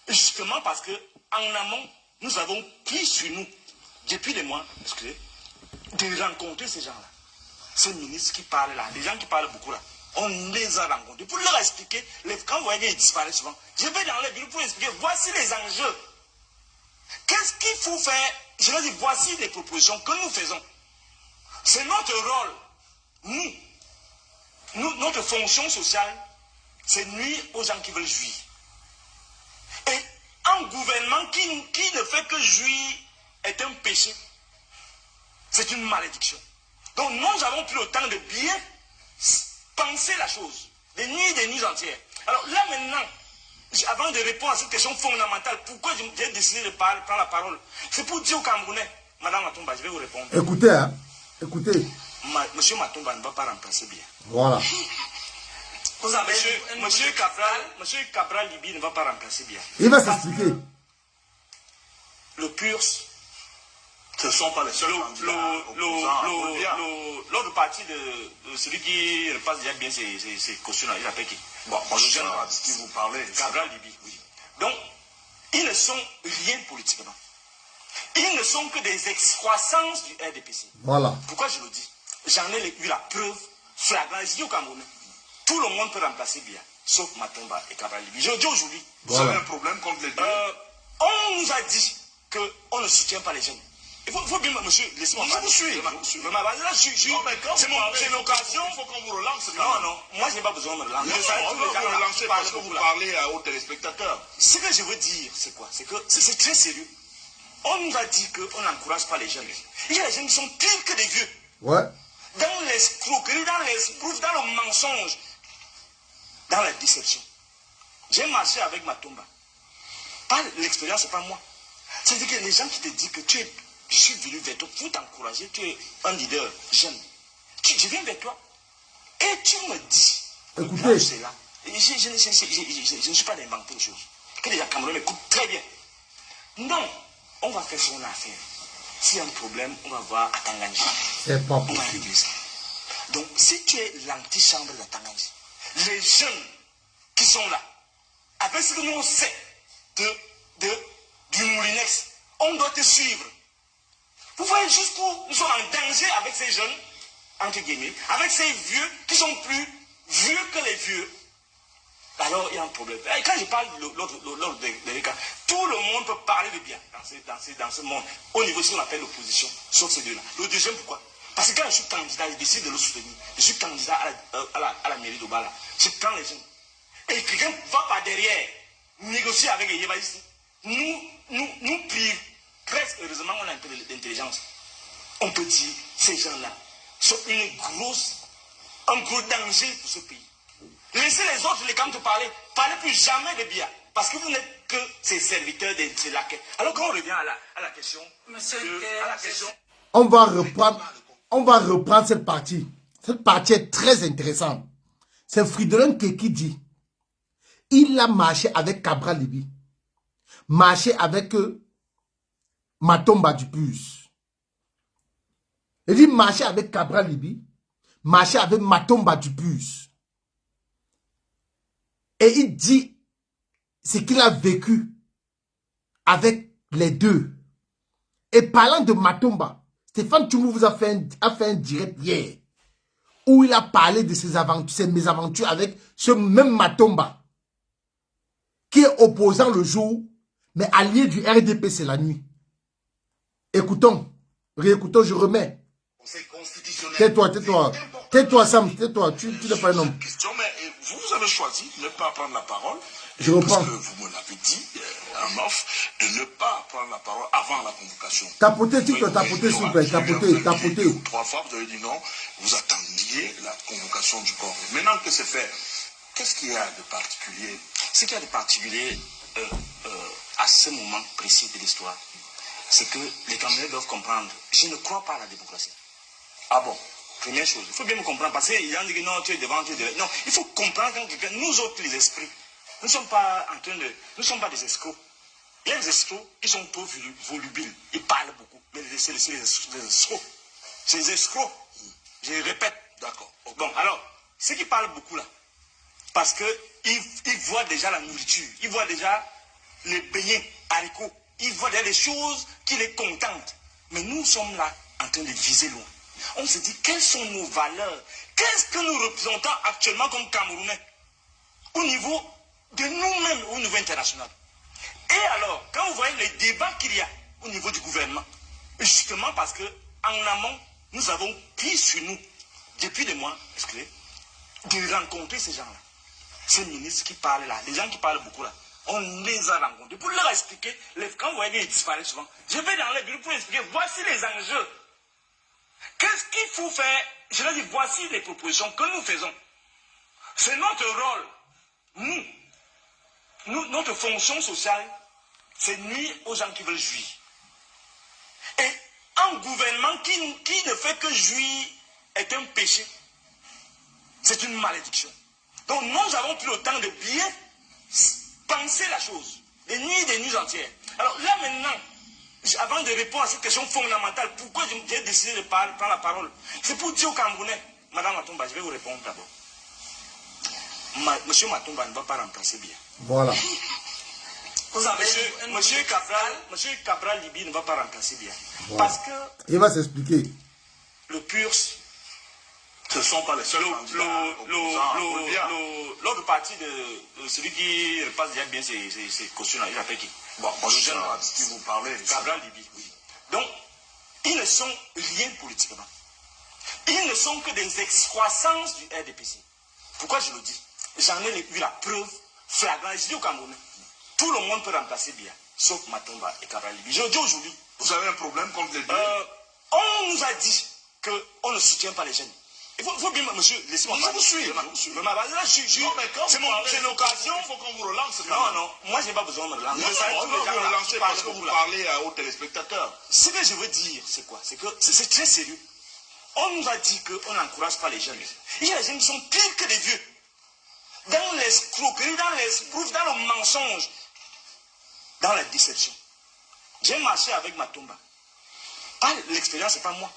justement parce qu'en amont, nous avons pris sur nous, depuis des mois, de rencontrer ces gens-là. Ces ministres qui parlent là, les gens qui parlent beaucoup là, on les a rencontrés pour leur expliquer, quand vous voyez qu'ils disparaissent souvent, je vais dans les villes pour expliquer, voici les enjeux. Qu'est-ce qu'il faut faire? Je leur dis, voici les propositions que nous faisons. C'est notre rôle. Notre fonction sociale, c'est nuire aux gens qui veulent jouir. Et un gouvernement qui ne fait que jouir est un péché. C'est une malédiction. Donc nous avons pris le temps de bien penser la chose, des nuits entières. Alors là maintenant, avant de répondre à cette question fondamentale, pourquoi j'ai décidé de prendre la parole? C'est pour dire aux Camerounais, Madame Matomba, je vais vous répondre. Écoutez, hein, écoutez. Monsieur Matomba ne va pas remplacer bien. Voilà. Monsieur Cabral Libi ne va pas remplacer bien. Il va s'expliquer. Le PURS, ce ne sont pas les seuls l'autre partie de celui qui repasse déjà bien ses cautions, il appelle qui? Bon, je sais pas de qui vous parlez. Cabral Libi, oui. Donc, ils ne sont rien politiquement. Ils ne sont que des excroissances du RDPC. Voilà. Pourquoi je le dis? J'en ai eu la preuve flagrante. Je dis au Cameroun, tout le monde peut remplacer bien, sauf Matomba et Cabral Libi. Je le dis aujourd'hui. Vous avez un problème contre les deux? On nous a dit qu'on ne soutient pas les jeunes. Il faut bien, monsieur, laissez-moi parler. Je vous suis. C'est l'occasion. Il faut qu'on vous relance. Non, moi je n'ai pas besoin de me relancer. On va vous relancer parce que vous parlez aux téléspectateurs. Ce que je veux dire, c'est quoi? C'est que c'est très sérieux. On nous a dit qu'on n'encourage pas les jeunes. Il y a des jeunes qui sont pires que des vieux. Ouais. Dans l'escroquerie, dans l'esbrouf, dans le mensonge, dans la déception. J'ai marché avec Matomba. Pas l'expérience, c'est pas moi. C'est-à-dire que les gens qui te disent que je suis venu vers toi pour t'encourager, tu es un leader jeune. Je viens vers toi et tu me dis, écoutez, c'est là. Je ne suis pas d'inventer les choses. Que les Camerounais m'écoutent très bien. Non, on va faire son affaire. S'il y a un problème, on va voir à Tanganji. c'est pas On va possible. régler ça. Donc, si tu es l'antichambre de Tanganji, les jeunes qui sont là, avec ce que nous on sait du Moulinex, on doit te suivre. Vous voyez jusqu'où nous sommes en danger avec ces jeunes, entre guillemets, avec ces vieux qui sont plus vieux que les vieux. Alors, il y a un problème. Et quand je parle de l'ordre des cas, tout le monde peut parler de bien dans ce monde, au niveau de ce qu'on appelle l'opposition, sauf ces deux-là. Le deuxième, pourquoi? Parce que quand je suis candidat, je décide de le soutenir. Je suis candidat à la mairie d'Obala. Je prends les jeunes. Et quelqu'un va par derrière négocier avec les Yébaïs. Nous privons, presque heureusement, on a un peu d'intelligence. On peut dire, ces gens-là sont un gros danger pour ce pays. Laissez les autres, les camps te parler. Parlez plus jamais de bien. Parce que vous n'êtes que ces serviteurs de ces laquais. Alors quand on revient à la question, on va reprendre cette partie. Cette partie est très intéressante. C'est Fridolin qui dit, il a marché avec Cabral Libi, marché avec Matomba du Puce. Il dit marcher avec Cabral Libi, marcher avec Matomba du Puce. Et il dit ce qu'il a vécu avec les deux. Et parlant de Matomba, Stéphane Tchoumou vous a fait un direct hier où il a parlé de ses mésaventures avec ce même Matomba qui est opposant le jour, mais allié du RDP, c'est la nuit. Écoutons, réécoutons, je remets. Tais-toi, Sam, tais-toi, tu n'es pas un homme. Mais vous avez choisi de ne pas prendre la parole. Je reprends. Parce que vous me l'avez dit en off, de ne pas prendre la parole avant la convocation. Tapotez, s'il vous plaît, tapotez. 3 fois, vous avez dit non, vous attendiez la convocation du corps. Maintenant que c'est fait, qu'est-ce qu'il y a de particulier? Ce qu'il y a de particulier à ce moment précis de l'histoire, c'est que les Camerounais doivent comprendre, je ne crois pas à la démocratie. Ah bon? Première chose, il faut bien me comprendre, parce que les gens disent non, tu es devant, tu es devant. Non, il faut comprendre que nous autres, les esprits, nous ne sommes pas en train de... Nous ne sommes pas des escrocs. Les escrocs, ils sont trop volubiles, ils parlent beaucoup, mais c'est les escrocs. C'est les escrocs. Je répète. D'accord. Bon, alors, ceux qui parlent beaucoup là, parce qu'ils voient déjà la nourriture, ils voient déjà les beignets, haricots, ils voient déjà les choses qui les contentent. Mais nous sommes là en train de viser loin. On se dit, quelles sont nos valeurs? Qu'est-ce que nous représentons actuellement comme Camerounais au niveau de nous-mêmes, au niveau international? Et alors, quand vous voyez les débats qu'il y a au niveau du gouvernement, justement parce qu'en amont, nous avons pris sur nous, depuis des mois, excusez, de rencontrer ces gens-là. Ces ministres qui parlent là, les gens qui parlent beaucoup là, on les a rencontrés pour leur expliquer, quand vous voyez qu'ils disparaissent souvent, je vais dans les bureaux pour expliquer, voici les enjeux. Qu'est-ce qu'il faut faire? Je leur dis, voici les propositions que nous faisons. C'est notre rôle. Notre fonction sociale, c'est nuire aux gens qui veulent jouir. Et un gouvernement qui ne fait que jouir est un péché. C'est une malédiction. Donc nous avons pris le temps de bien penser la chose, des nuits entières. Alors là maintenant, avant de répondre à cette question fondamentale, pourquoi j'ai décidé de prendre la parole? C'est pour dire aux Camerounais, Madame Matomba, je vais vous répondre d'abord. Monsieur Matomba ne va pas remplacer bien. Voilà. Monsieur Cabral Libi ne va pas remplacer bien. Voilà. Parce que... Il va s'expliquer. Le PURS, ce ne sont pas les seuls l'autre partie de celui qui repasse déjà bien ses cautions-là, il s'appelle qui? Bon, le jeune qui vous parlait. Cabral Libi, oui. Donc, ils ne sont rien politiquement. Ils ne sont que des excroissances du RDPC. Pourquoi je le dis? J'en ai eu la preuve flagrante. Je dis au Camerounais, tout le monde peut remplacer bien, sauf Matomba et Cabral Libi. Je le dis aujourd'hui. Vous avez un problème contre les deux? On nous a dit qu'on ne soutient pas les jeunes. Il faut bien, monsieur, laissez-moi parler. Je vous suis. Non, mais c'est l'occasion. Il faut qu'on vous relance. Non, moi je n'ai pas besoin de me relancer. On va vous relancer parce que vous parlez aux téléspectateurs. Ce que je veux dire, c'est quoi? C'est que c'est très sérieux. On nous a dit qu'on n'encourage pas les jeunes. Il y a des jeunes qui sont pires que des vieux. Dans l'escroquerie, dans l'esbrouf, dans le mensonge, dans la déception. J'ai marché avec Matomba. Pas l'expérience, c'est pas moi.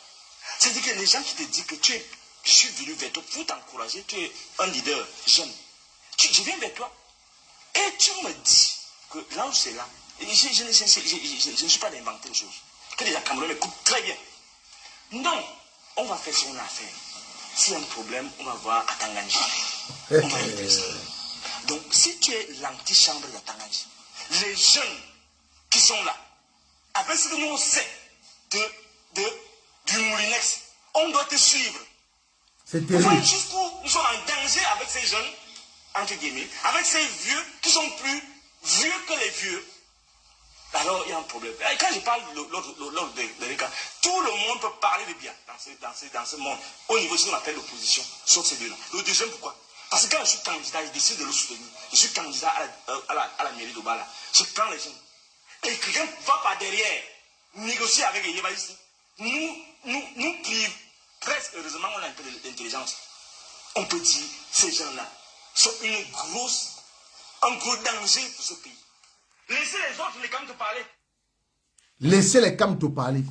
C'est-à-dire que les gens qui te disent que je suis venu vers toi pour t'encourager, tu es un leader jeune. Je viens vers toi et tu me dis que là où c'est là, je ne suis pas d'inventer les choses. Que les Camerounais m'écoutent très bien. Non, on va faire ce qu'on a à faire. S'il y a un problème, on va voir à Tanganji. On va régler ça. Donc, si tu es l'antichambre de Tanganji, les jeunes qui sont là, après ce que nous on sait du Moulinex, on doit te suivre. C'est terrible. Jusqu'où nous sommes en danger avec ces jeunes, entre guillemets, avec ces vieux qui sont plus vieux que les vieux. Alors il y a un problème. Et quand je parle de l'ordre des cas, tout le monde peut parler de bien dans ce monde, au niveau de ce qu'on appelle l'opposition, sauf ces deux-là. Le deuxième, pourquoi? Parce que quand je suis candidat, je décide de le soutenir. Je suis candidat à la mairie d'Obala. Je prends les gens. Et quelqu'un va par derrière négocier avec les Yébaïs. Nous privons, presque heureusement, on a un peu d'intelligence. On peut dire, ces gens-là sont un gros danger pour ce pays. Laissez les autres, les camps te parler. Laissez les camps te parler.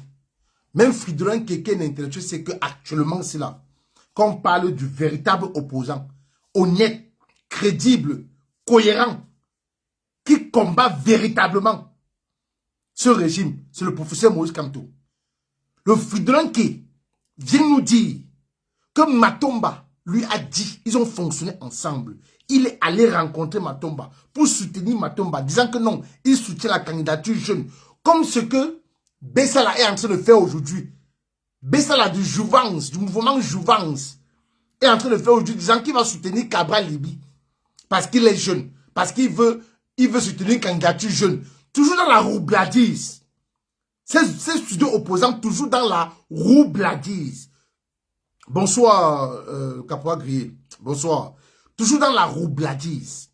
Même Fridolin Keke intellectuel, c'est que actuellement c'est là. Quand on parle du véritable opposant, honnête, crédible, cohérent, qui combat véritablement ce régime, c'est le professeur Maurice Kamto. Le Fridolin qui vient nous dire que Matomba lui a dit, ils ont fonctionné ensemble. Il est allé rencontrer Matomba pour soutenir Matomba, disant que non, il soutient la candidature jeune. Comme ce que Bessala est en train de faire aujourd'hui. Bessala du Jouvence, du mouvement Jouvence, est en train de faire aujourd'hui, disant qu'il va soutenir Cabral Libi. Parce qu'il est jeune. Parce qu'il veut soutenir une candidature jeune. Toujours dans la roubladise. Ces studios opposants, toujours dans la roubladise. Bonsoir, Capois Grillé. Bonsoir. Toujours dans la roubladise.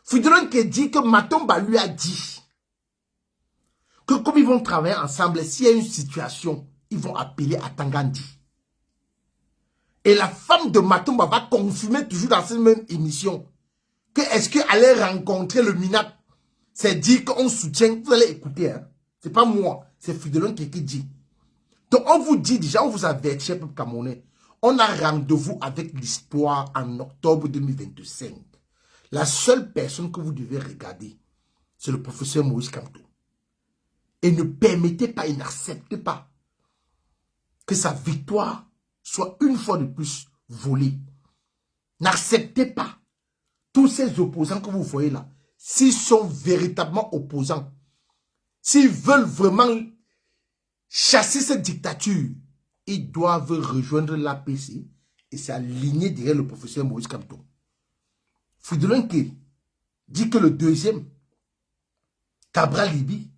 Fridolin qui dit que Matomba lui a dit que comme ils vont travailler ensemble, s'il y a une situation, ils vont appeler à Tangandi. Et la femme de Matumba va confirmer toujours dans cette même émission que est-ce qu'elle allait rencontrer le Minat. C'est dire qu'on soutient. Vous allez écouter. Hein. Ce n'est pas moi. C'est Fidelon qui dit. Donc on vous dit déjà, on vous avertit, peuple camerounais. On a rendez-vous avec l'histoire en octobre 2025. La seule personne que vous devez regarder, c'est le professeur Moïse Kamto. Et ne permettez pas et n'acceptez pas que sa victoire soit une fois de plus volée. N'acceptez pas tous ces opposants que vous voyez là, s'ils sont véritablement opposants, s'ils veulent vraiment chasser cette dictature, ils doivent rejoindre l'APC et s'aligner derrière le professeur Moïse Kamto. Fidelon qui dit que le deuxième, Cabral Libi,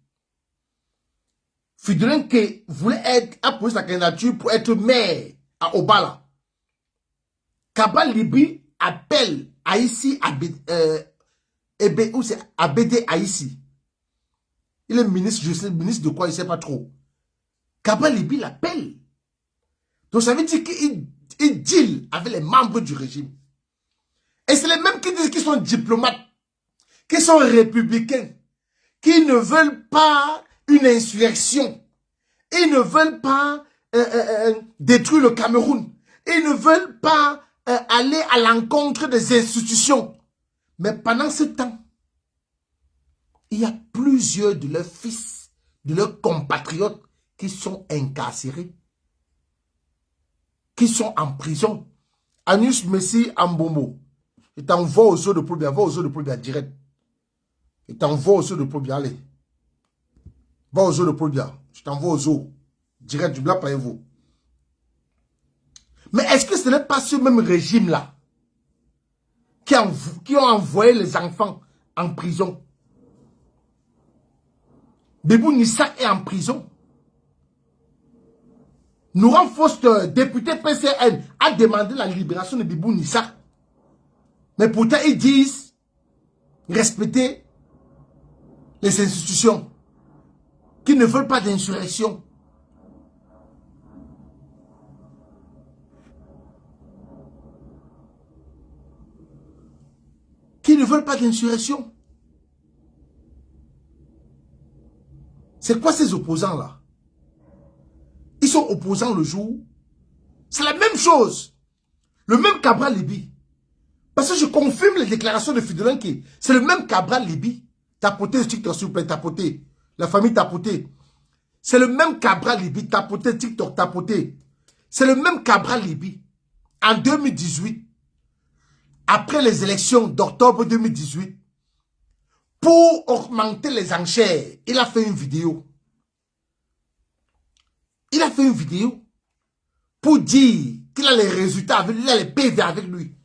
Fidelon qui voulait apposer sa candidature pour être maire à Obala. Cabral Libi appelle Aïssi Abédé Aïssi. Il est ministre, je sais, ministre de quoi, il ne sait pas trop. Cabral Libi l'appelle. Donc ça veut dire qu'il deal avec les membres du régime. Et c'est les mêmes qui disent qu'ils sont diplomates, qui sont républicains, qui ne veulent pas une insurrection. Ils ne veulent pas détruire le Cameroun. Ils ne veulent pas aller à l'encontre des institutions. Mais pendant ce temps, il y a plusieurs de leurs fils, de leurs compatriotes qui sont incarcérés, qui sont en prison. Anus Messi Ambombo, il t'envoie aux eaux de Poulbia, va aux eaux de Poulbia direct. Il t'envoie aux eaux de Poulbia, allez. Va aux eaux de Poulbia, je t'envoie aux eaux. Direct, du blanc, vous. Mais est-ce que ce n'est pas ce même régime-là qui ont envoyé les enfants en prison? Bébou Nissak est en prison. Nouran Foster, député PCN, a demandé la libération de Bébou Nissak. Mais pourtant, ils disent respecter les institutions, qui ne veulent pas d'insurrection. Qui ne veulent pas d'insurrection. C'est quoi ces opposants-là? Ils sont opposants le jour. C'est la même chose. Le même Cabral Libi. Parce que je confirme les déclarations de Fidelon qui c'est le même Cabral Libi. Tapotez le TikTok, s'il vous plaît, tapotez. La famille tapotez. C'est le même Cabral Libi. Tapotez TikTok, tapotez. C'est le même Cabral Libi. En 2018, après les élections d'octobre 2018, pour augmenter les enchères, il a fait une vidéo. Il a fait une vidéo pour dire qu'il a les résultats avec lui, il a les PV avec lui.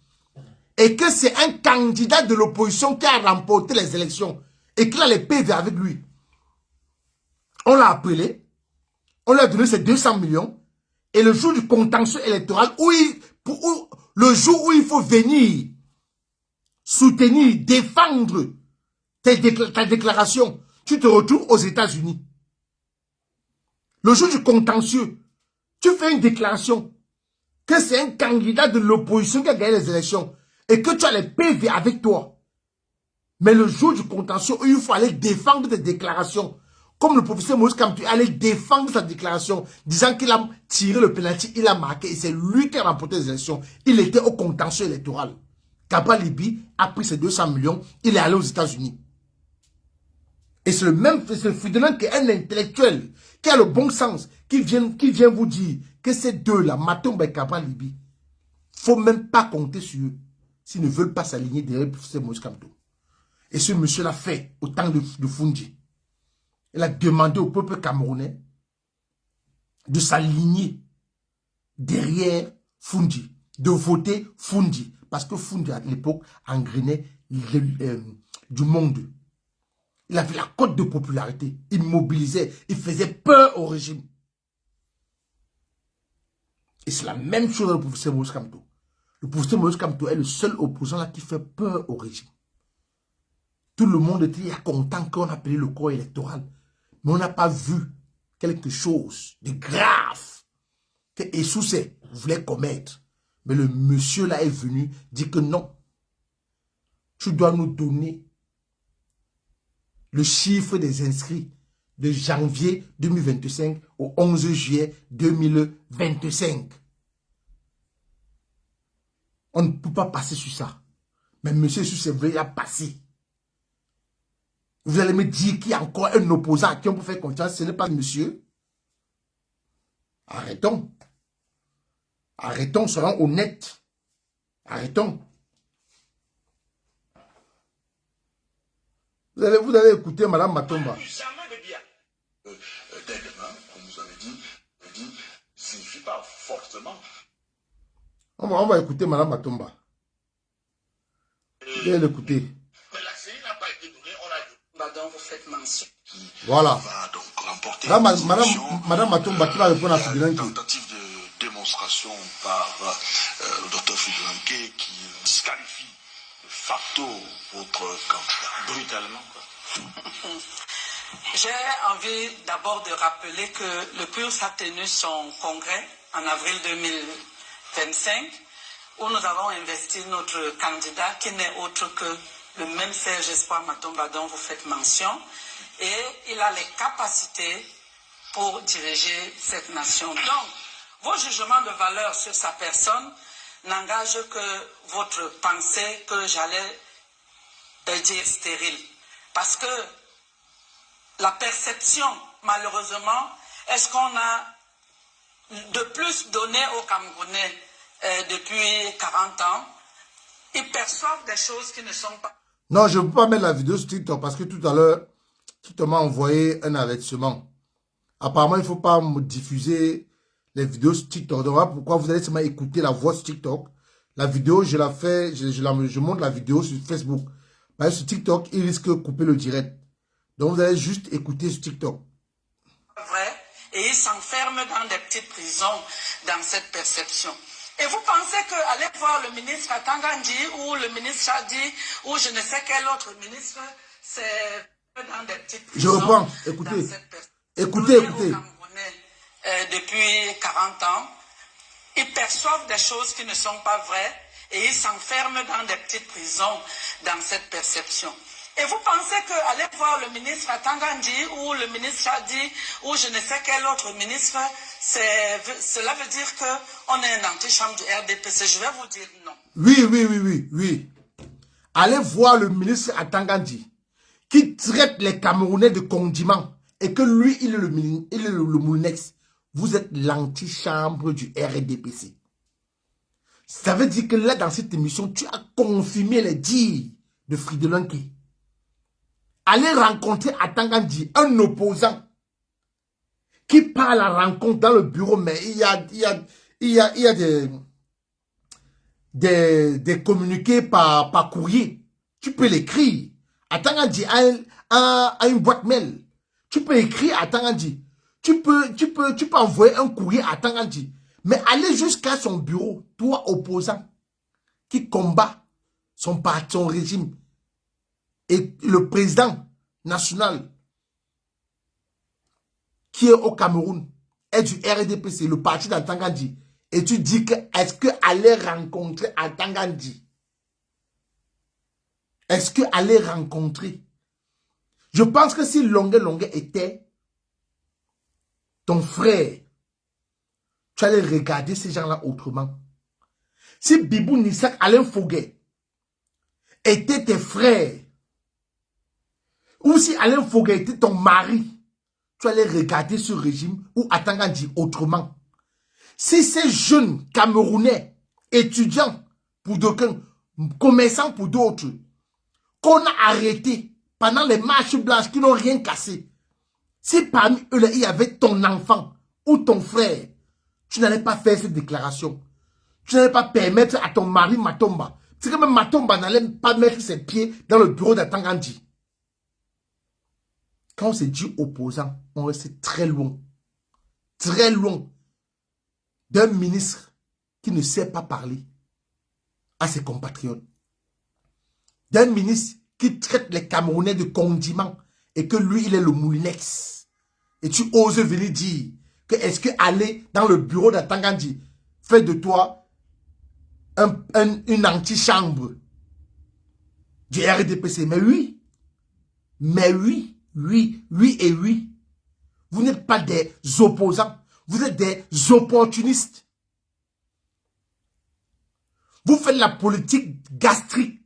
Et que c'est un candidat de l'opposition qui a remporté les élections. Et qu'il a les PV avec lui. On l'a appelé. On lui a donné ses 200 millions. Et le jour du contentieux électoral, le jour où il faut venir soutenir, défendre ta déclaration, tu te retrouves aux États-Unis. Le jour du contentieux, tu fais une déclaration que c'est un candidat de l'opposition qui a gagné les élections et que tu as les PV avec toi. Mais le jour du contentieux, il faut aller défendre tes déclarations. Comme le professeur Moïse Kamto allait défendre sa déclaration, disant qu'il a tiré le penalty, il a marqué et c'est lui qui a remporté les élections. Il était au contentieux électoral. Cabral Libi a pris ses 200 millions, il est allé aux États-Unis. Et c'est le même Fidelon qui est un intellectuel, qui a le bon sens, qui vient vous dire que ces deux-là, Matumba et Cabral Libi, il ne faut même pas compter sur eux s'ils ne veulent pas s'aligner derrière le professeur Moïse Kamto. Et ce monsieur l'a fait au temps de Fundi. Il a demandé au peuple camerounais de s'aligner derrière Fundi, de voter Fundi. Parce que Fundi, à l'époque, engrenait du monde. Il avait la cote de popularité. Il mobilisait, il faisait peur au régime. Et c'est la même chose avec le professeur Moïse Kamto. Le professeur Moïse Kamto est le seul opposant là qui fait peur au régime. Tout le monde était content qu'on appelait le corps électoral. Mais on n'a pas vu quelque chose de grave que Essoussé voulait commettre. Mais le monsieur là est venu dire que non. Tu dois nous donner le chiffre des inscrits de janvier 2025 au 11 juillet 2025. On ne peut pas passer sur ça. Mais monsieur, sur c'est vrai, il a passé. Vous allez me dire qu'il y a encore un opposant à qui on peut faire confiance. Ce n'est pas monsieur. Arrêtons. Arrêtons, soyons honnêtes. Arrêtons. Vous avez écouté Madame Matomba. Jamais de bien. Dès demain, on nous avait dit, signifie pas forcément. On va écouter Madame Matomba. Vous allez l'écouter. Mais la série n'a pas été donnée, on a dit. Bah donc vous faites mention. Voilà. Va donc remporter Madame Matomba qui va répondre à Fidelanke. Tentative de démonstration par le docteur Fidelanke qui disqualifie de facto votre candidat. Brutalement, quoi. J'ai envie d'abord de rappeler que le PURS a tenu son congrès en avril 2025 où nous avons investi notre candidat qui n'est autre que le même Serge Espoir Matomba dont vous faites mention, et il a les capacités pour diriger cette nation. Donc, vos jugements de valeur sur sa personne n'engagent que votre pensée que j'allais dire stérile. Parce que la perception, malheureusement, est-ce qu'on a de plus donné aux Camerounais depuis 40 ans, ils perçoivent des choses qui ne sont pas... Non, je ne peux pas mettre la vidéo sur TikTok parce que tout à l'heure, TikTok m'a envoyé un avertissement. Apparemment, il ne faut pas me diffuser les vidéos sur TikTok. Donc voilà pourquoi vous allez seulement écouter la voix sur TikTok. La vidéo, je la fais, je monte la vidéo sur Facebook. Parce que sur TikTok, il risque de couper le direct. Donc vous allez juste écouter sur TikTok. Vrai, et ils s'enferment dans des petites prisons dans cette perception. Et vous pensez qu'aller voir le ministre Atangandi ou le ministre Chadi ou je ne sais quel autre ministre, c'est dans des petites prisons. Je reprends, écoutez. Écoutez. Depuis 40 ans, ils perçoivent des choses qui ne sont pas vraies et ils s'enferment dans des petites prisons dans cette perception. Et vous pensez qu'aller voir le ministre Atangandi ou le ministre Chadi ou je ne sais quel autre ministre, cela veut dire qu'on est un antichambre du RDPC. Je vais vous dire non. Oui. Allez voir le ministre Atangandi qui traite les Camerounais de condiments et que lui, il est le Moulinex. Vous êtes l'antichambre du RDPC. Ça veut dire que là, dans cette émission, tu as confirmé les dires de Fidelanke. Allez rencontrer Atangandi, un opposant qui part à la rencontre dans le bureau, mais il y a des communiqués par courrier. Tu peux l'écrire. Atangandi a une boîte mail. Tu peux écrire à Atangandi. Tu peux envoyer un courrier à Atangandi. Mais aller jusqu'à son bureau, toi opposant, qui combat son parti, son régime, et le président national qui est au Cameroun est du RDPC, le parti d'Atangandi, et tu dis que est-ce que aller rencontrer Atangandi? Est-ce que aller rencontrer? Je pense que si Longue était ton frère, tu allais regarder ces gens-là autrement. Si Bibou Nissak, Alain Foguet étaient tes frères, ou si Alain Foguet était ton mari, tu allais regarder ce régime ou Atangandi autrement. Si ces jeunes Camerounais, étudiants pour d'aucuns, commerçants pour d'autres, qu'on a arrêtés pendant les marches blanches qui n'ont rien cassé, si parmi eux il y avait ton enfant ou ton frère, tu n'allais pas faire cette déclaration. Tu n'allais pas permettre à ton mari Matomba. C'est que même Matomba n'allait pas mettre ses pieds dans le bureau d'Atangandi. Quand on se dit opposant, on reste très loin d'un ministre qui ne sait pas parler à ses compatriotes. D'un ministre qui traite les Camerounais de condiments et que lui, il est le Moulinex. Et tu oses venir dire que est-ce que aller dans le bureau d'Atangandi fait de toi une antichambre du RDPC. Mais oui. Mais oui. Oui. Oui et oui. Vous n'êtes pas des opposants. Vous êtes des opportunistes. Vous faites la politique gastrique.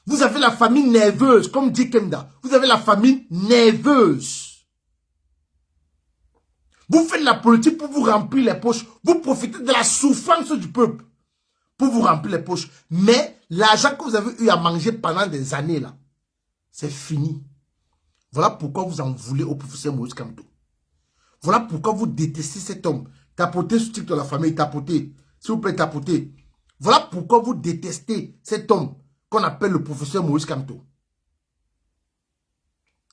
Vous avez la famille nerveuse, comme dit Kenda. Vous avez la famille nerveuse. Vous faites la politique pour vous remplir les poches. Vous profitez de la souffrance du peuple pour vous remplir les poches. Mais l'argent que vous avez eu à manger pendant des années, là, c'est fini. Voilà pourquoi vous en voulez au professeur Moïse Kamto. Voilà pourquoi vous détestez cet homme. Tapotez sur TikTok de la famille, tapotez. S'il vous plaît, tapotez. Voilà pourquoi vous détestez cet homme qu'on appelle le professeur Moïse Kamto.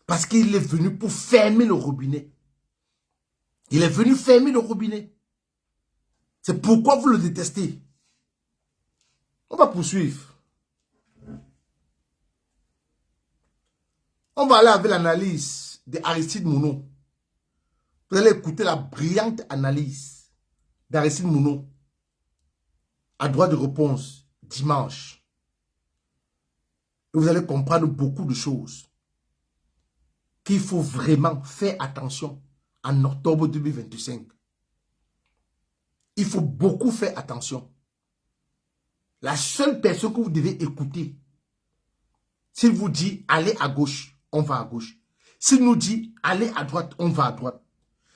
Parce qu'il est venu pour fermer le robinet. Il est venu fermer le robinet. C'est pourquoi vous le détestez. On va poursuivre. On va aller avec l'analyse d'Aristide Mouno. Vous allez écouter la brillante analyse d'Aristide Mouno à droit de réponse dimanche. Et vous allez comprendre beaucoup de choses qu'il faut vraiment faire attention en octobre 2025. Il faut beaucoup faire attention. La seule personne que vous devez écouter, s'il vous dit allez à gauche, on va à gauche. S'il nous dit allez à droite, on va à droite.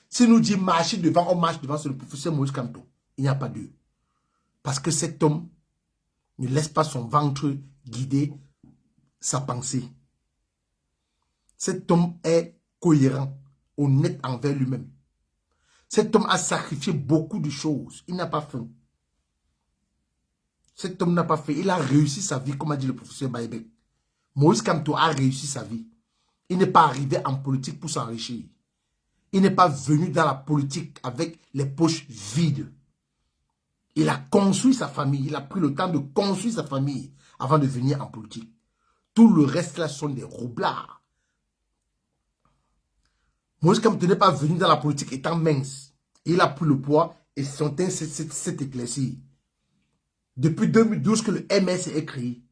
S'il nous dit marchez devant, on marche devant, c'est le professeur Moïse Kamto. Il n'y a pas d'eux. Parce que cet homme ne laisse pas son ventre guider sa pensée. Cet homme est cohérent, honnête envers lui-même. Cet homme a sacrifié beaucoup de choses. Il n'a pas fait. Cet homme n'a pas fait. Il a réussi sa vie, comme a dit le professeur Baïbek. Moïse Kamto a réussi sa vie. Il n'est pas arrivé en politique pour s'enrichir. Il n'est pas venu dans la politique avec les poches vides. Il a construit sa famille. Il a pris le temps de construire sa famille avant de venir en politique. Tout le reste là sont des roublards. Moïse Kamto n'est pas venu dans la politique étant mince. Il a pris le poids et son teint s'est éclairci. Depuis 2012 que le MS est créé.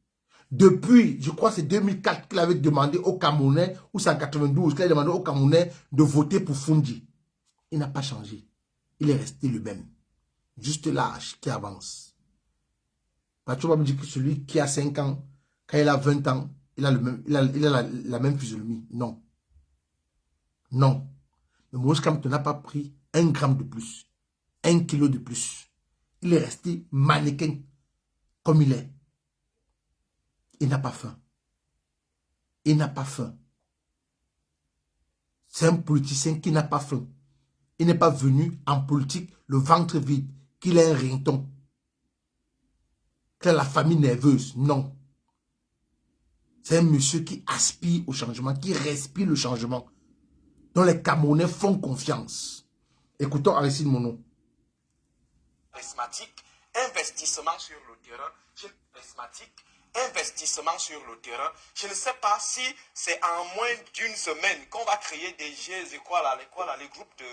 Depuis, je crois que c'est 2004 qu'il avait demandé aux Camerounais, ou c'est en 92 qu'il a demandé aux Camerounais de voter pour Fundi. Il n'a pas changé. Il est resté le même. Juste l'âge qui avance. Tu vas me dire que celui qui a 5 ans, quand il a 20 ans, il a, la même physionomie. Non. Non. Mais Moïse Kamto n'a pas pris 1 gramme de plus. 1 kilo de plus. Il est resté mannequin comme il est. Il n'a pas faim. Il n'a pas faim. C'est un politicien qui n'a pas faim. Il n'est pas venu en politique le ventre vide, qu'il ait un rington, qu'il a la famille nerveuse. Non. C'est un monsieur qui aspire au changement, qui respire le changement, dont les Camerounais font confiance. Écoutons Aristide Mouno. Investissement sur le terrain, investissement sur le terrain. Je ne sais pas si c'est en moins d'une semaine qu'on va créer des GES, les groupes de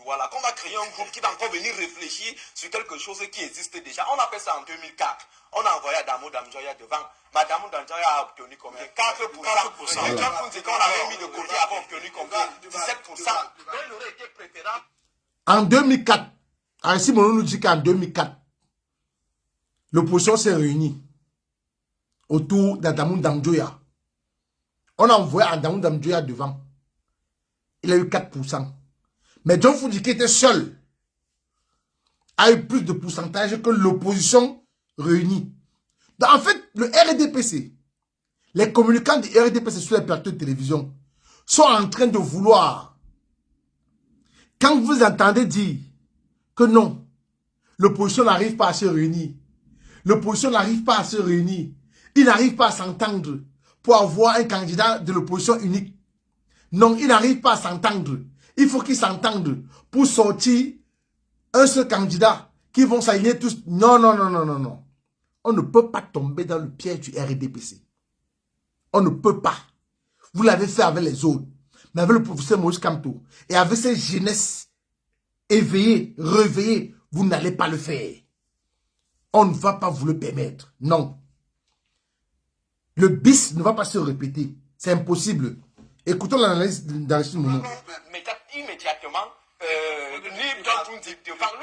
Douala, qu'on va créer un groupe qui va encore venir réfléchir sur quelque chose qui existe déjà. On a fait ça en 2004. On a envoyé Adamo Damjoya devant. Madame Damjoya a obtenu combien? 4%. Et John Funzi, qu'on avait mis de côté, avait obtenu combien? 17%. Donc il aurait été préférable. En 2004, Aristide Mouno nous dit qu'en 2004, l'opposition s'est réunie autour d'Adamo Damjoya. On a envoyé Adamo Damjoya devant. Il a eu 4%. Mais John Funzi, qui était seul, a eu plus de pourcentage que l'opposition réunie. Donc, en fait, le RDPC, les communicants du RDPC sur les plateaux de télévision sont en train de vouloir, quand vous entendez dire que non, l'opposition n'arrive pas à se réunir, l'opposition n'arrive pas à se réunir, il n'arrive pas à s'entendre pour avoir un candidat de l'opposition unique. Non, il n'arrive pas à s'entendre. Il faut qu'ils s'entendent pour sortir un seul candidat qui vont s'aligner tous. Non, non, non, non, non, non. On ne peut pas tomber dans le piège du RDPC. On ne peut pas. Vous l'avez fait avec les autres. Mais avec le professeur Moïse Kamto et avec cette jeunesse éveillée, réveillée, vous n'allez pas le faire. On ne va pas vous le permettre. Non. Le bis ne va pas se répéter. C'est impossible. Écoutons l'analyse d'Aristide Mounou. Immédiatement, nous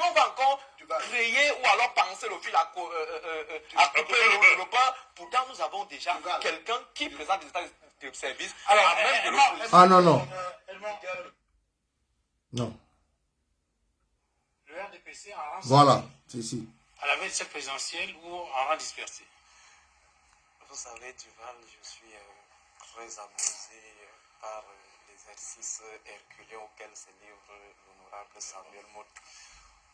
on va encore créer ou alors penser le fil à couper le pas. Pourtant, nous avons déjà quelqu'un qui présente des états de service. Alors, même de l'opposition. Ah non, non. Non. Le RDPC en rang Voilà, c'est ici. à la veille de cette présidentielle ou en rang dispersé. Vous savez, Duval, je suis très amusé par l'exercice herculien auquel se livre l'honorable Samuel Mott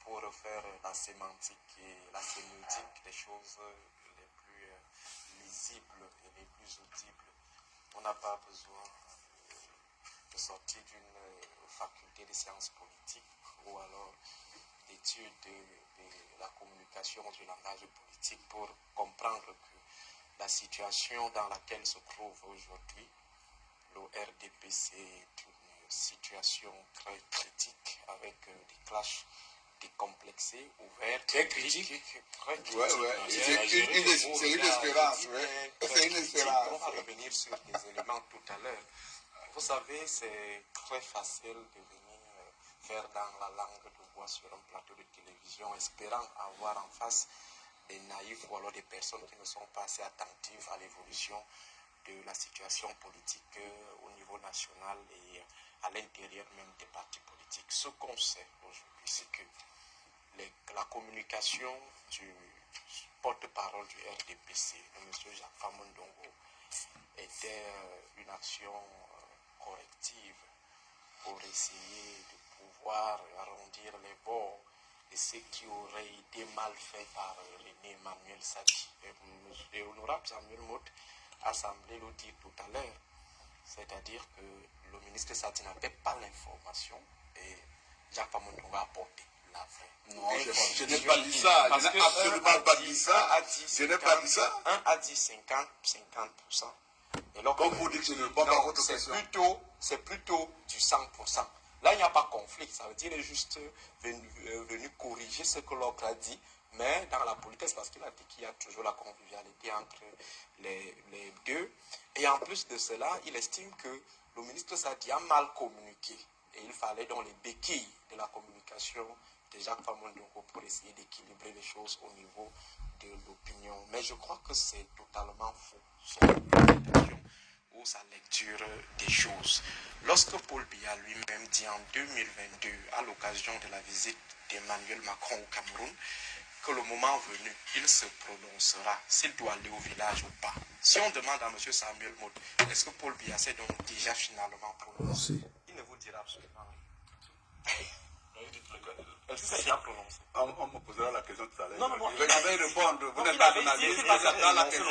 pour faire la sémantique et la sémiotique des choses les plus lisibles et les plus audibles. On n'a pas besoin de sortir d'une faculté de sciences politiques ou alors d'études de la communication du langage politique pour comprendre que la situation dans laquelle se trouve aujourd'hui le RDPC est une situation très critique avec des clashs décomplexés, ouverts, très critique. Très critique. C'est une espérance. C'est une espérance. On va revenir sur des éléments tout à l'heure. Vous savez, c'est très facile de venir faire dans la langue de bois sur un plateau de télévision, espérant avoir en face des naïfs ou alors des personnes qui ne sont pas assez attentives à l'évolution de la situation politique au niveau national et à l'intérieur même des partis politiques. Ce qu'on sait aujourd'hui, c'est que la communication du porte-parole du RDPC, de M. Jacques Famondongo, était une action corrective pour essayer de pouvoir arrondir les bords de ce qui aurait été mal fait par René Emmanuel Sadi. Et l'honorable Samuel Mott a semblé le dire tout à l'heure, c'est-à-dire que le ministre Sadi n'avait pas l'information et Jacques Famondongo a apporté la vraie. Non, je n'ai pas dit ça. Je n'ai absolument pas dit ça. Je n'ai pas dit ça. Un a dit 50%. Et alors, comme vous dites, je ne réponds pas à votre question. C'est plutôt du 100%. Là, il n'y a pas conflit. Ça veut dire qu'il est juste venu corriger ce que l'autre a dit. Mais dans la politesse, parce qu'il a dit qu'il y a toujours la convivialité entre les deux. Et en plus de cela, il estime que le ministre Sadi a mal communiqué. Et il fallait donc les béquilles de la communication de Jacques Famondongo pour essayer d'équilibrer les choses au niveau de l'opinion. Mais je crois que c'est totalement faux, son interprétation ou sa lecture des choses. Lorsque Paul Biya lui-même dit en 2022, à l'occasion de la visite d'Emmanuel Macron au Cameroun, que le moment venu, il se prononcera s'il doit aller au village ou pas. Si on demande à M. Samuel Mott, est-ce que Paul Biya s'est donc déjà finalement prononcé? Il ne vous dira absolument rien. Est-ce que c'est déjà prononcé? On me posera la question tout à l'heure. Non, je vais répondre. Vous n'êtes pas journaliste, vous êtes dans la question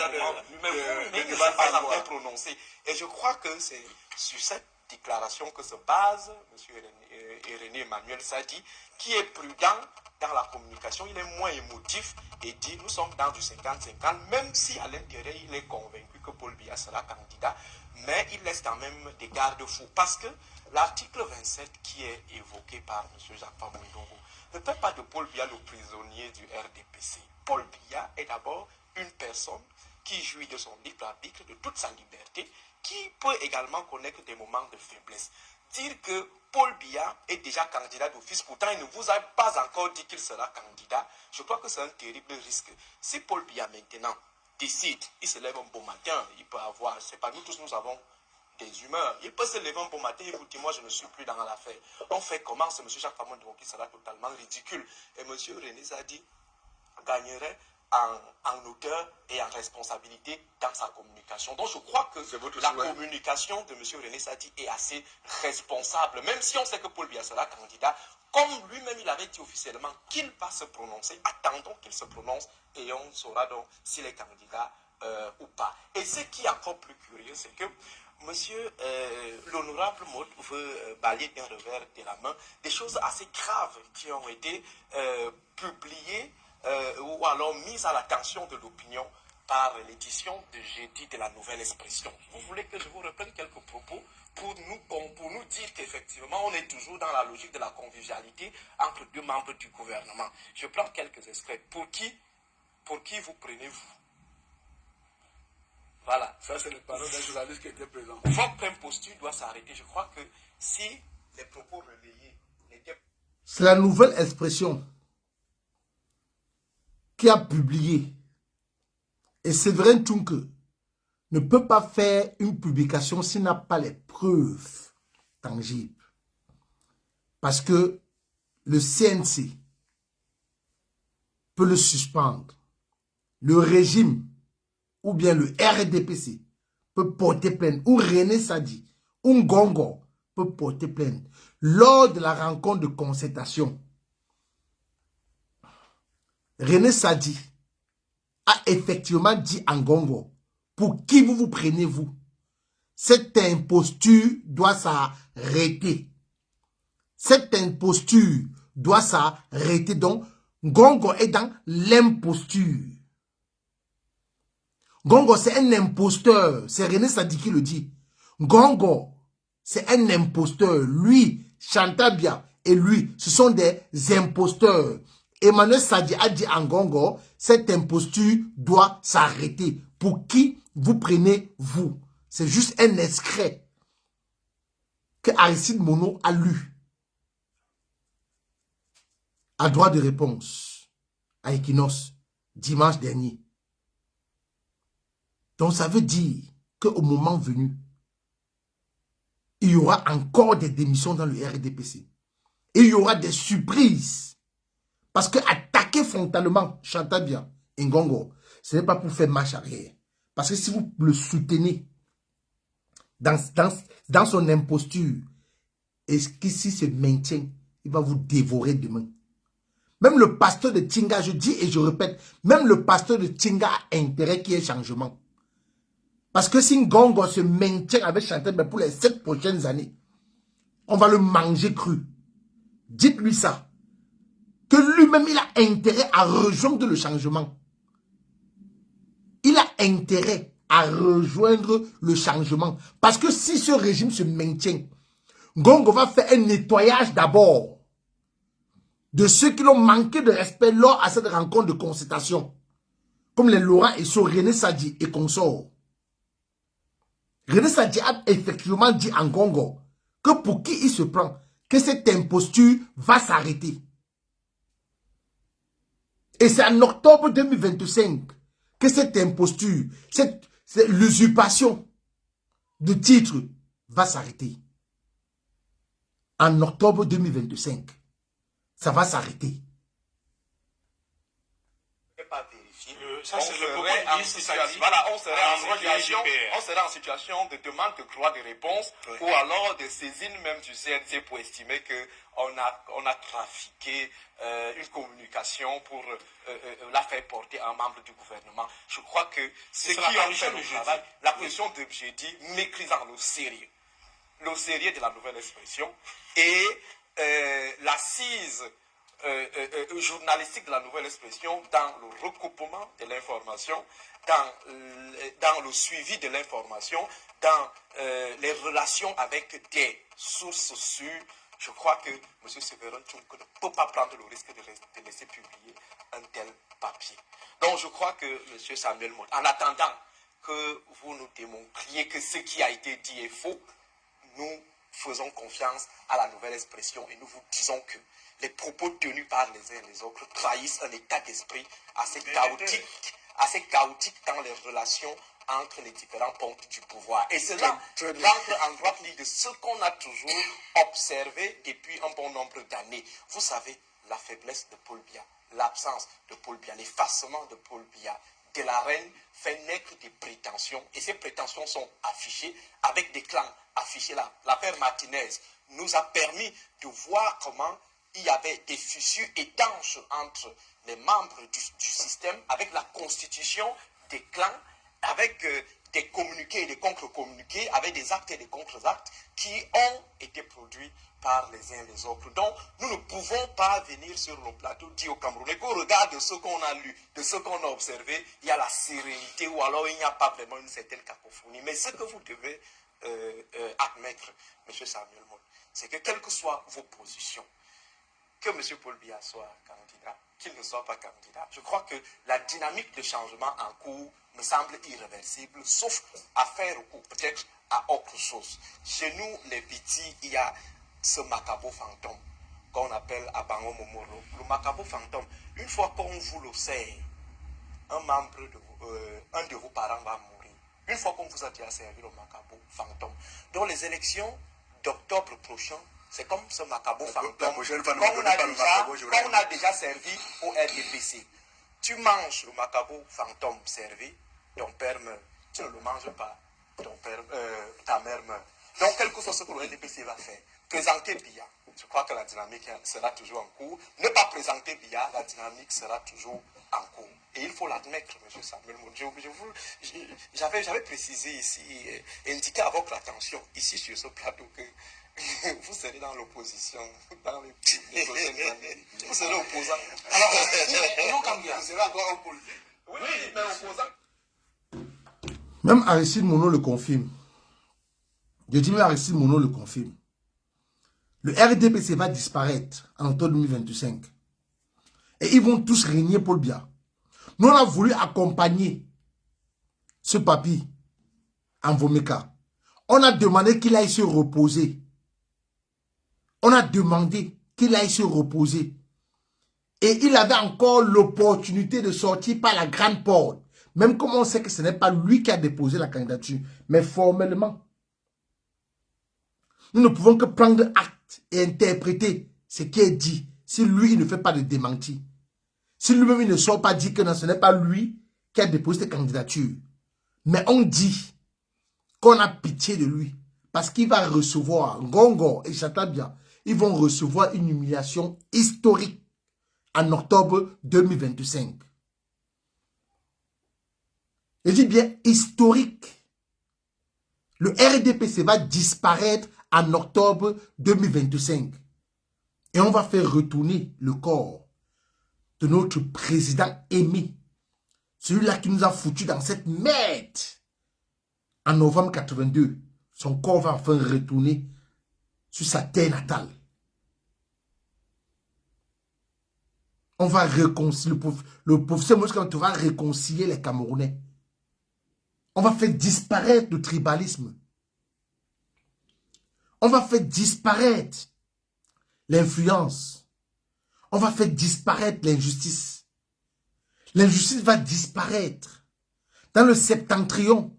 mais il ne s'est pas encore prononcé. Et je crois que c'est sur cette déclaration que se base M. René Emmanuel Sadi, qui est prudent dans la communication, il est moins émotif et dit nous sommes dans du 50-50, même si à l'intérieur il est convaincu que Paul Biya sera candidat, mais il laisse quand même des garde-fous parce que l'article 27 qui est évoqué par M. Jacques Famondongo ne fait pas de Paul Biya le prisonnier du RDPC. Paul Biya est d'abord une personne qui jouit de son libre arbitre, de toute sa liberté, qui peut également connaître des moments de faiblesse. Dire que Paul Biya est déjà candidat d'office, pourtant il ne vous a pas encore dit qu'il sera candidat, je crois que c'est un terrible risque. Si Paul Biya maintenant décide, il se lève un beau matin, il peut avoir, c'est pas nous tous, nous avons des humeurs, il peut se lever un beau matin et vous dire, moi je ne suis plus dans l'affaire. On fait comment? C'est M. Jacques Famondongo qui sera totalement ridicule. Et M. René Sadi gagnerait en hauteur et en responsabilité dans sa communication. Donc je crois que la communication de M. René Sadi est assez responsable, même si on sait que Paul Biya sera candidat, comme lui-même il avait dit officiellement qu'il va se prononcer, attendons qu'il se prononce et on saura donc s'il est candidat ou pas. Et ce qui est encore plus curieux, c'est que monsieur l'honorable Mott veut balayer d'un revers de la main des choses assez graves qui ont été publiées ou alors mise à l'attention de l'opinion par l'édition de jeudi de la Nouvelle Expression. Vous voulez que je vous reprenne quelques propos pour nous dire qu'effectivement on est toujours dans la logique de la convivialité entre deux membres du gouvernement. Je prends quelques extraits pour qui pour qui vous prenez-vous? Voilà. Ça, c'est les paroles d'un journaliste qui était présent. Votre imposture doit s'arrêter. Je crois que si les propos relayés n'étaient... C'est la nouvelle expression qui a publié. Et Séverin Tchouke ne peut pas faire une publication s'il n'a pas les preuves tangibles. Parce que le CNC peut le suspendre. Le régime ou bien le RDPC peut porter plainte. Ou René Sadi ou Ngongo peut porter plainte. Lors de la rencontre de concertation, René Sadi a effectivement dit à Ngongo, pour qui vous vous prenez vous? Cette imposture doit s'arrêter. Cette imposture doit s'arrêter. Donc, Ngongo est dans l'imposture. Ngongo, c'est un imposteur. C'est René Sadi qui le dit. Ngongo, c'est un imposteur. Lui, Chantabia et lui, ce sont des imposteurs. Emmanuel Sadi a dit à Ngongo, cette imposture doit s'arrêter. Pour qui vous prenez vous? C'est juste un extrait que Aristide Mono a lu. À droit de réponse à Equinos, dimanche dernier. Donc ça veut dire qu'au moment venu, il y aura encore des démissions dans le RDPC. Et il y aura des surprises. Parce que attaquer frontalement Chantabia et Ngongo, ce n'est pas pour faire marche arrière. Parce que si vous le soutenez dans son imposture, et qu'ici se maintient, il va vous dévorer demain. Même le pasteur de Tinga, je dis et je répète, même le pasteur de Tinga a intérêt qu'il y ait changement. Parce que si Ngongo se maintient avec Chantabia pour les 7 prochaines années, on va le manger cru. Dites-lui ça. Que lui-même, il a intérêt à rejoindre le changement. Il a intérêt à rejoindre le changement. Parce que si ce régime se maintient, Ngongo va faire un nettoyage d'abord de ceux qui l'ont manqué de respect lors à cette rencontre de concertation. Comme les Laurent et René Sadi et consorts. René Sadi a effectivement dit à Ngongo que pour qui il se prend, que cette imposture va s'arrêter. Et c'est en octobre 2025 que cette imposture, cette l'usurpation de titre va s'arrêter. En octobre 2025, ça va s'arrêter. Pas vérifié. Ça, c'est le propos en de situation, voilà, on serait en situation de demande de droit de réponse ou alors de saisine même du CNC pour estimer qu'on a trafiqué une communication pour la faire porter à un membre du gouvernement. Je crois que ceux qui ont fait le travail, la position de jeudi méprisant le sérieux de la nouvelle expression et l'assise journalistique de la nouvelle expression dans le recoupement de l'information, dans le suivi de l'information, dans les relations avec des sources sûres. Je crois que M. Séverin Tchouke ne peut pas prendre le risque de laisser publier un tel papier. Donc je crois que M. Samuel Mout, en attendant que vous nous démontriez que ce qui a été dit est faux, nous faisons confiance à la nouvelle expression et nous vous disons que les propos tenus par les uns et les autres trahissent un état d'esprit assez chaotique dans les relations entre les différents pontes du pouvoir. Et cela rentre en droite ligne de ce qu'on a toujours observé depuis un bon nombre d'années. Vous savez, la faiblesse de Paul Biya, l'absence de Paul Biya, l'effacement de Paul Biya, de la reine fait naître des prétentions, et ces prétentions sont affichées avec des clans affichés là. L'affaire Martinez nous a permis de voir comment il y avait des fissures étanches entre les membres du système, avec la constitution des clans, avec des communiqués et des contre-communiqués, avec des actes et des contre-actes qui ont été produits par les uns et les autres. Donc, nous ne pouvons pas venir sur le plateau dire au Camerounais qu'au regard de ce qu'on a lu, de ce qu'on a observé, il y a la sérénité ou alors il n'y a pas vraiment une certaine cacophonie. Mais ce que vous devez admettre, M. Samuel Mout, c'est que quelles que soient vos positions, que M. Paul Biya soit candidat, qu'il ne soit pas candidat. Je crois que la dynamique de changement en cours me semble irréversible, sauf à faire recours peut-être à autre chose. Chez nous, les petits, il y a ce macabo fantôme qu'on appelle Abango Momoro. Le macabo fantôme, une fois qu'on vous le sert, un de vos parents va mourir. Une fois qu'on vous a déjà servi le macabo fantôme. Donc les élections d'octobre prochain, c'est comme ce macabo fantôme qu'on a déjà servi au RDPC. Tu manges le macabo fantôme servi, ton père meurt. Tu ne le manges pas, ta mère meurt. Donc quelque chose que le RDPC va faire. Présenter BIA. Je crois que la dynamique sera toujours en cours. Ne pas présenter BIA, la dynamique sera toujours en cours. Et il faut l'admettre, M. Samuel Moudjou. J'avais précisé ici, indiqué à votre attention, ici sur ce plateau, que vous serez dans l'opposition dans les prochaines années. Vous serez opposant. Alors, vous serez encore opposant. Oui, mais opposant. Même Aristide Mono le confirme. Je dis même Aristide Mono le confirme. Le RDPC va disparaître en octobre 2025. Et ils vont tous régner Paul Biya. Nous, on a voulu accompagner ce papy en Vomeka. On a demandé qu'il aille se reposer. On a demandé qu'il aille se reposer. Et il avait encore l'opportunité de sortir par la grande porte. Même comme on sait que ce n'est pas lui qui a déposé la candidature, mais formellement. Nous ne pouvons que prendre acte et interpréter ce qui est dit. Si lui, il ne fait pas de démenti. Si lui-même, il ne sort pas dire que non, ce n'est pas lui qui a déposé cette candidature. Mais on dit qu'on a pitié de lui. Parce qu'il va recevoir, Ngongo et Chatabia, ils vont recevoir une humiliation historique en octobre 2025. Je dis bien historique. Le RDPC va disparaître en octobre 2025. Et on va faire retourner le corps de notre président aimé. Celui-là qui nous a foutu dans cette merde. En novembre 82, son corps va enfin retourner sur sa terre natale. On va réconcilier, le professeur Moïse Kamto va réconcilier les Camerounais. On va faire disparaître le tribalisme. On va faire disparaître l'influence. On va faire disparaître l'injustice. L'injustice va disparaître. Dans le septentrion,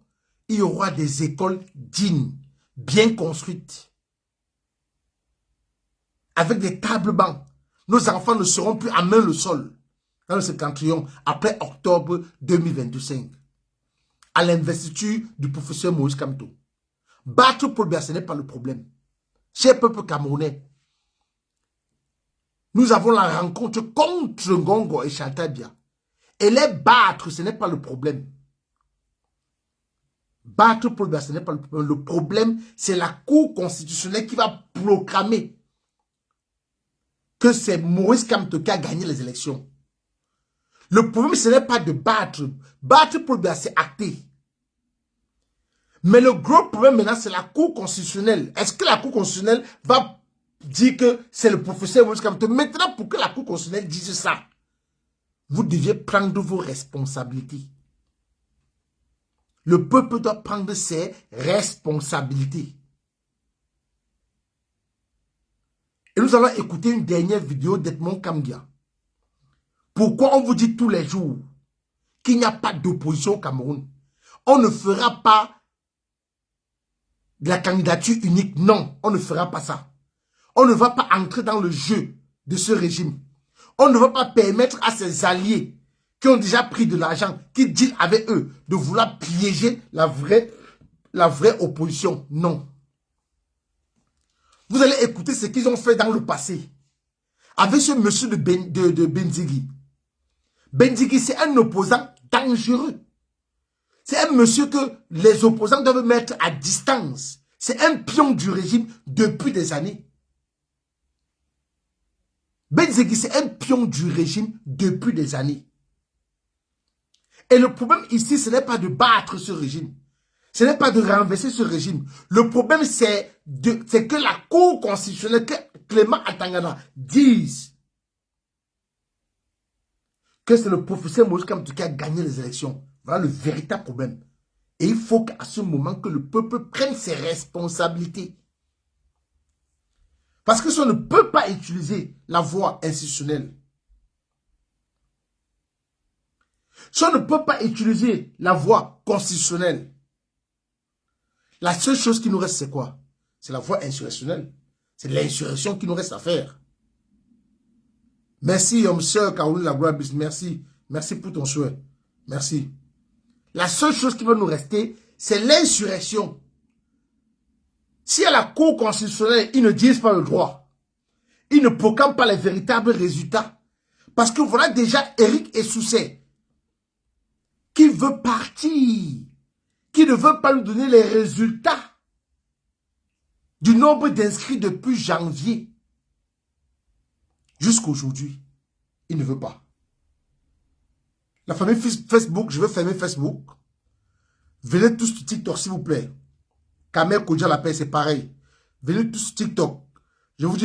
il y aura des écoles dignes, bien construites. Avec des tables bancs. Nos enfants ne seront plus à main le sol. Dans le septentrion, après octobre 2025. À l'investiture du professeur Moïse Kamto. Battre Paul Biya, ce n'est pas le problème. Chez le peuple camerounais, nous avons la rencontre contre Ngongo et Chatabia. Et les battre, ce n'est pas le problème. Battre Paul Biya, ce n'est pas le problème. Le problème, c'est la Cour constitutionnelle qui va proclamer que c'est Moïse Kamto qui a gagné les élections. Le problème, ce n'est pas de battre. Battre Paul Biya, c'est acté. Mais le gros problème maintenant, c'est la Cour constitutionnelle. Est-ce que la Cour constitutionnelle va dire que c'est le professeur Moïse Kamto? Maintenant, pour que la Cour constitutionnelle dise ça, vous deviez prendre vos responsabilités. Le peuple doit prendre ses responsabilités. Et nous allons écouter une dernière vidéo d'Edmond Kamgia. Pourquoi on vous dit tous les jours qu'il n'y a pas d'opposition au Cameroun? On ne fera pas de la candidature unique. Non, on ne fera pas ça. On ne va pas entrer dans le jeu de ce régime. On ne va pas permettre à ses alliés qui ont déjà pris de l'argent, qui dealent avec eux, de vouloir piéger la vraie opposition. Non. Vous allez écouter ce qu'ils ont fait dans le passé. Avec ce monsieur de Benzigui. Benzigui, c'est un opposant dangereux. C'est un monsieur que les opposants doivent mettre à distance. C'est un pion du régime depuis des années. Benzigui, c'est un pion du régime depuis des années. Et le problème ici, ce n'est pas de battre ce régime. Ce n'est pas de renverser ce régime. Le problème, c'est que la Cour constitutionnelle, que Clément Atangana dise que c'est le professeur Moïse Kamto qui a gagné les élections. Voilà le véritable problème. Et il faut qu'à ce moment que le peuple prenne ses responsabilités. Parce que si on ne peut pas utiliser la voie institutionnelle, si on ne peut pas utiliser la voie constitutionnelle, la seule chose qui nous reste, c'est quoi? C'est la voie insurrectionnelle. C'est l'insurrection qui nous reste à faire. Merci, homme sœur Caroline Lagouabis. Merci. Merci pour ton souhait. Merci. La seule chose qui va nous rester, c'est l'insurrection. Si à la Cour constitutionnelle, ils ne disent pas le droit, ils ne proclament pas les véritables résultats, parce que voilà déjà Eric Essousset qui veut partir, qui ne veut pas nous donner les résultats du nombre d'inscrits depuis janvier jusqu'à aujourd'hui. Il ne veut pas. La famille Facebook, je veux fermer Facebook. Venez tous sur TikTok, s'il vous plaît. Kamel Kodja la paix, c'est pareil. Venez tous sur TikTok. Je vous dis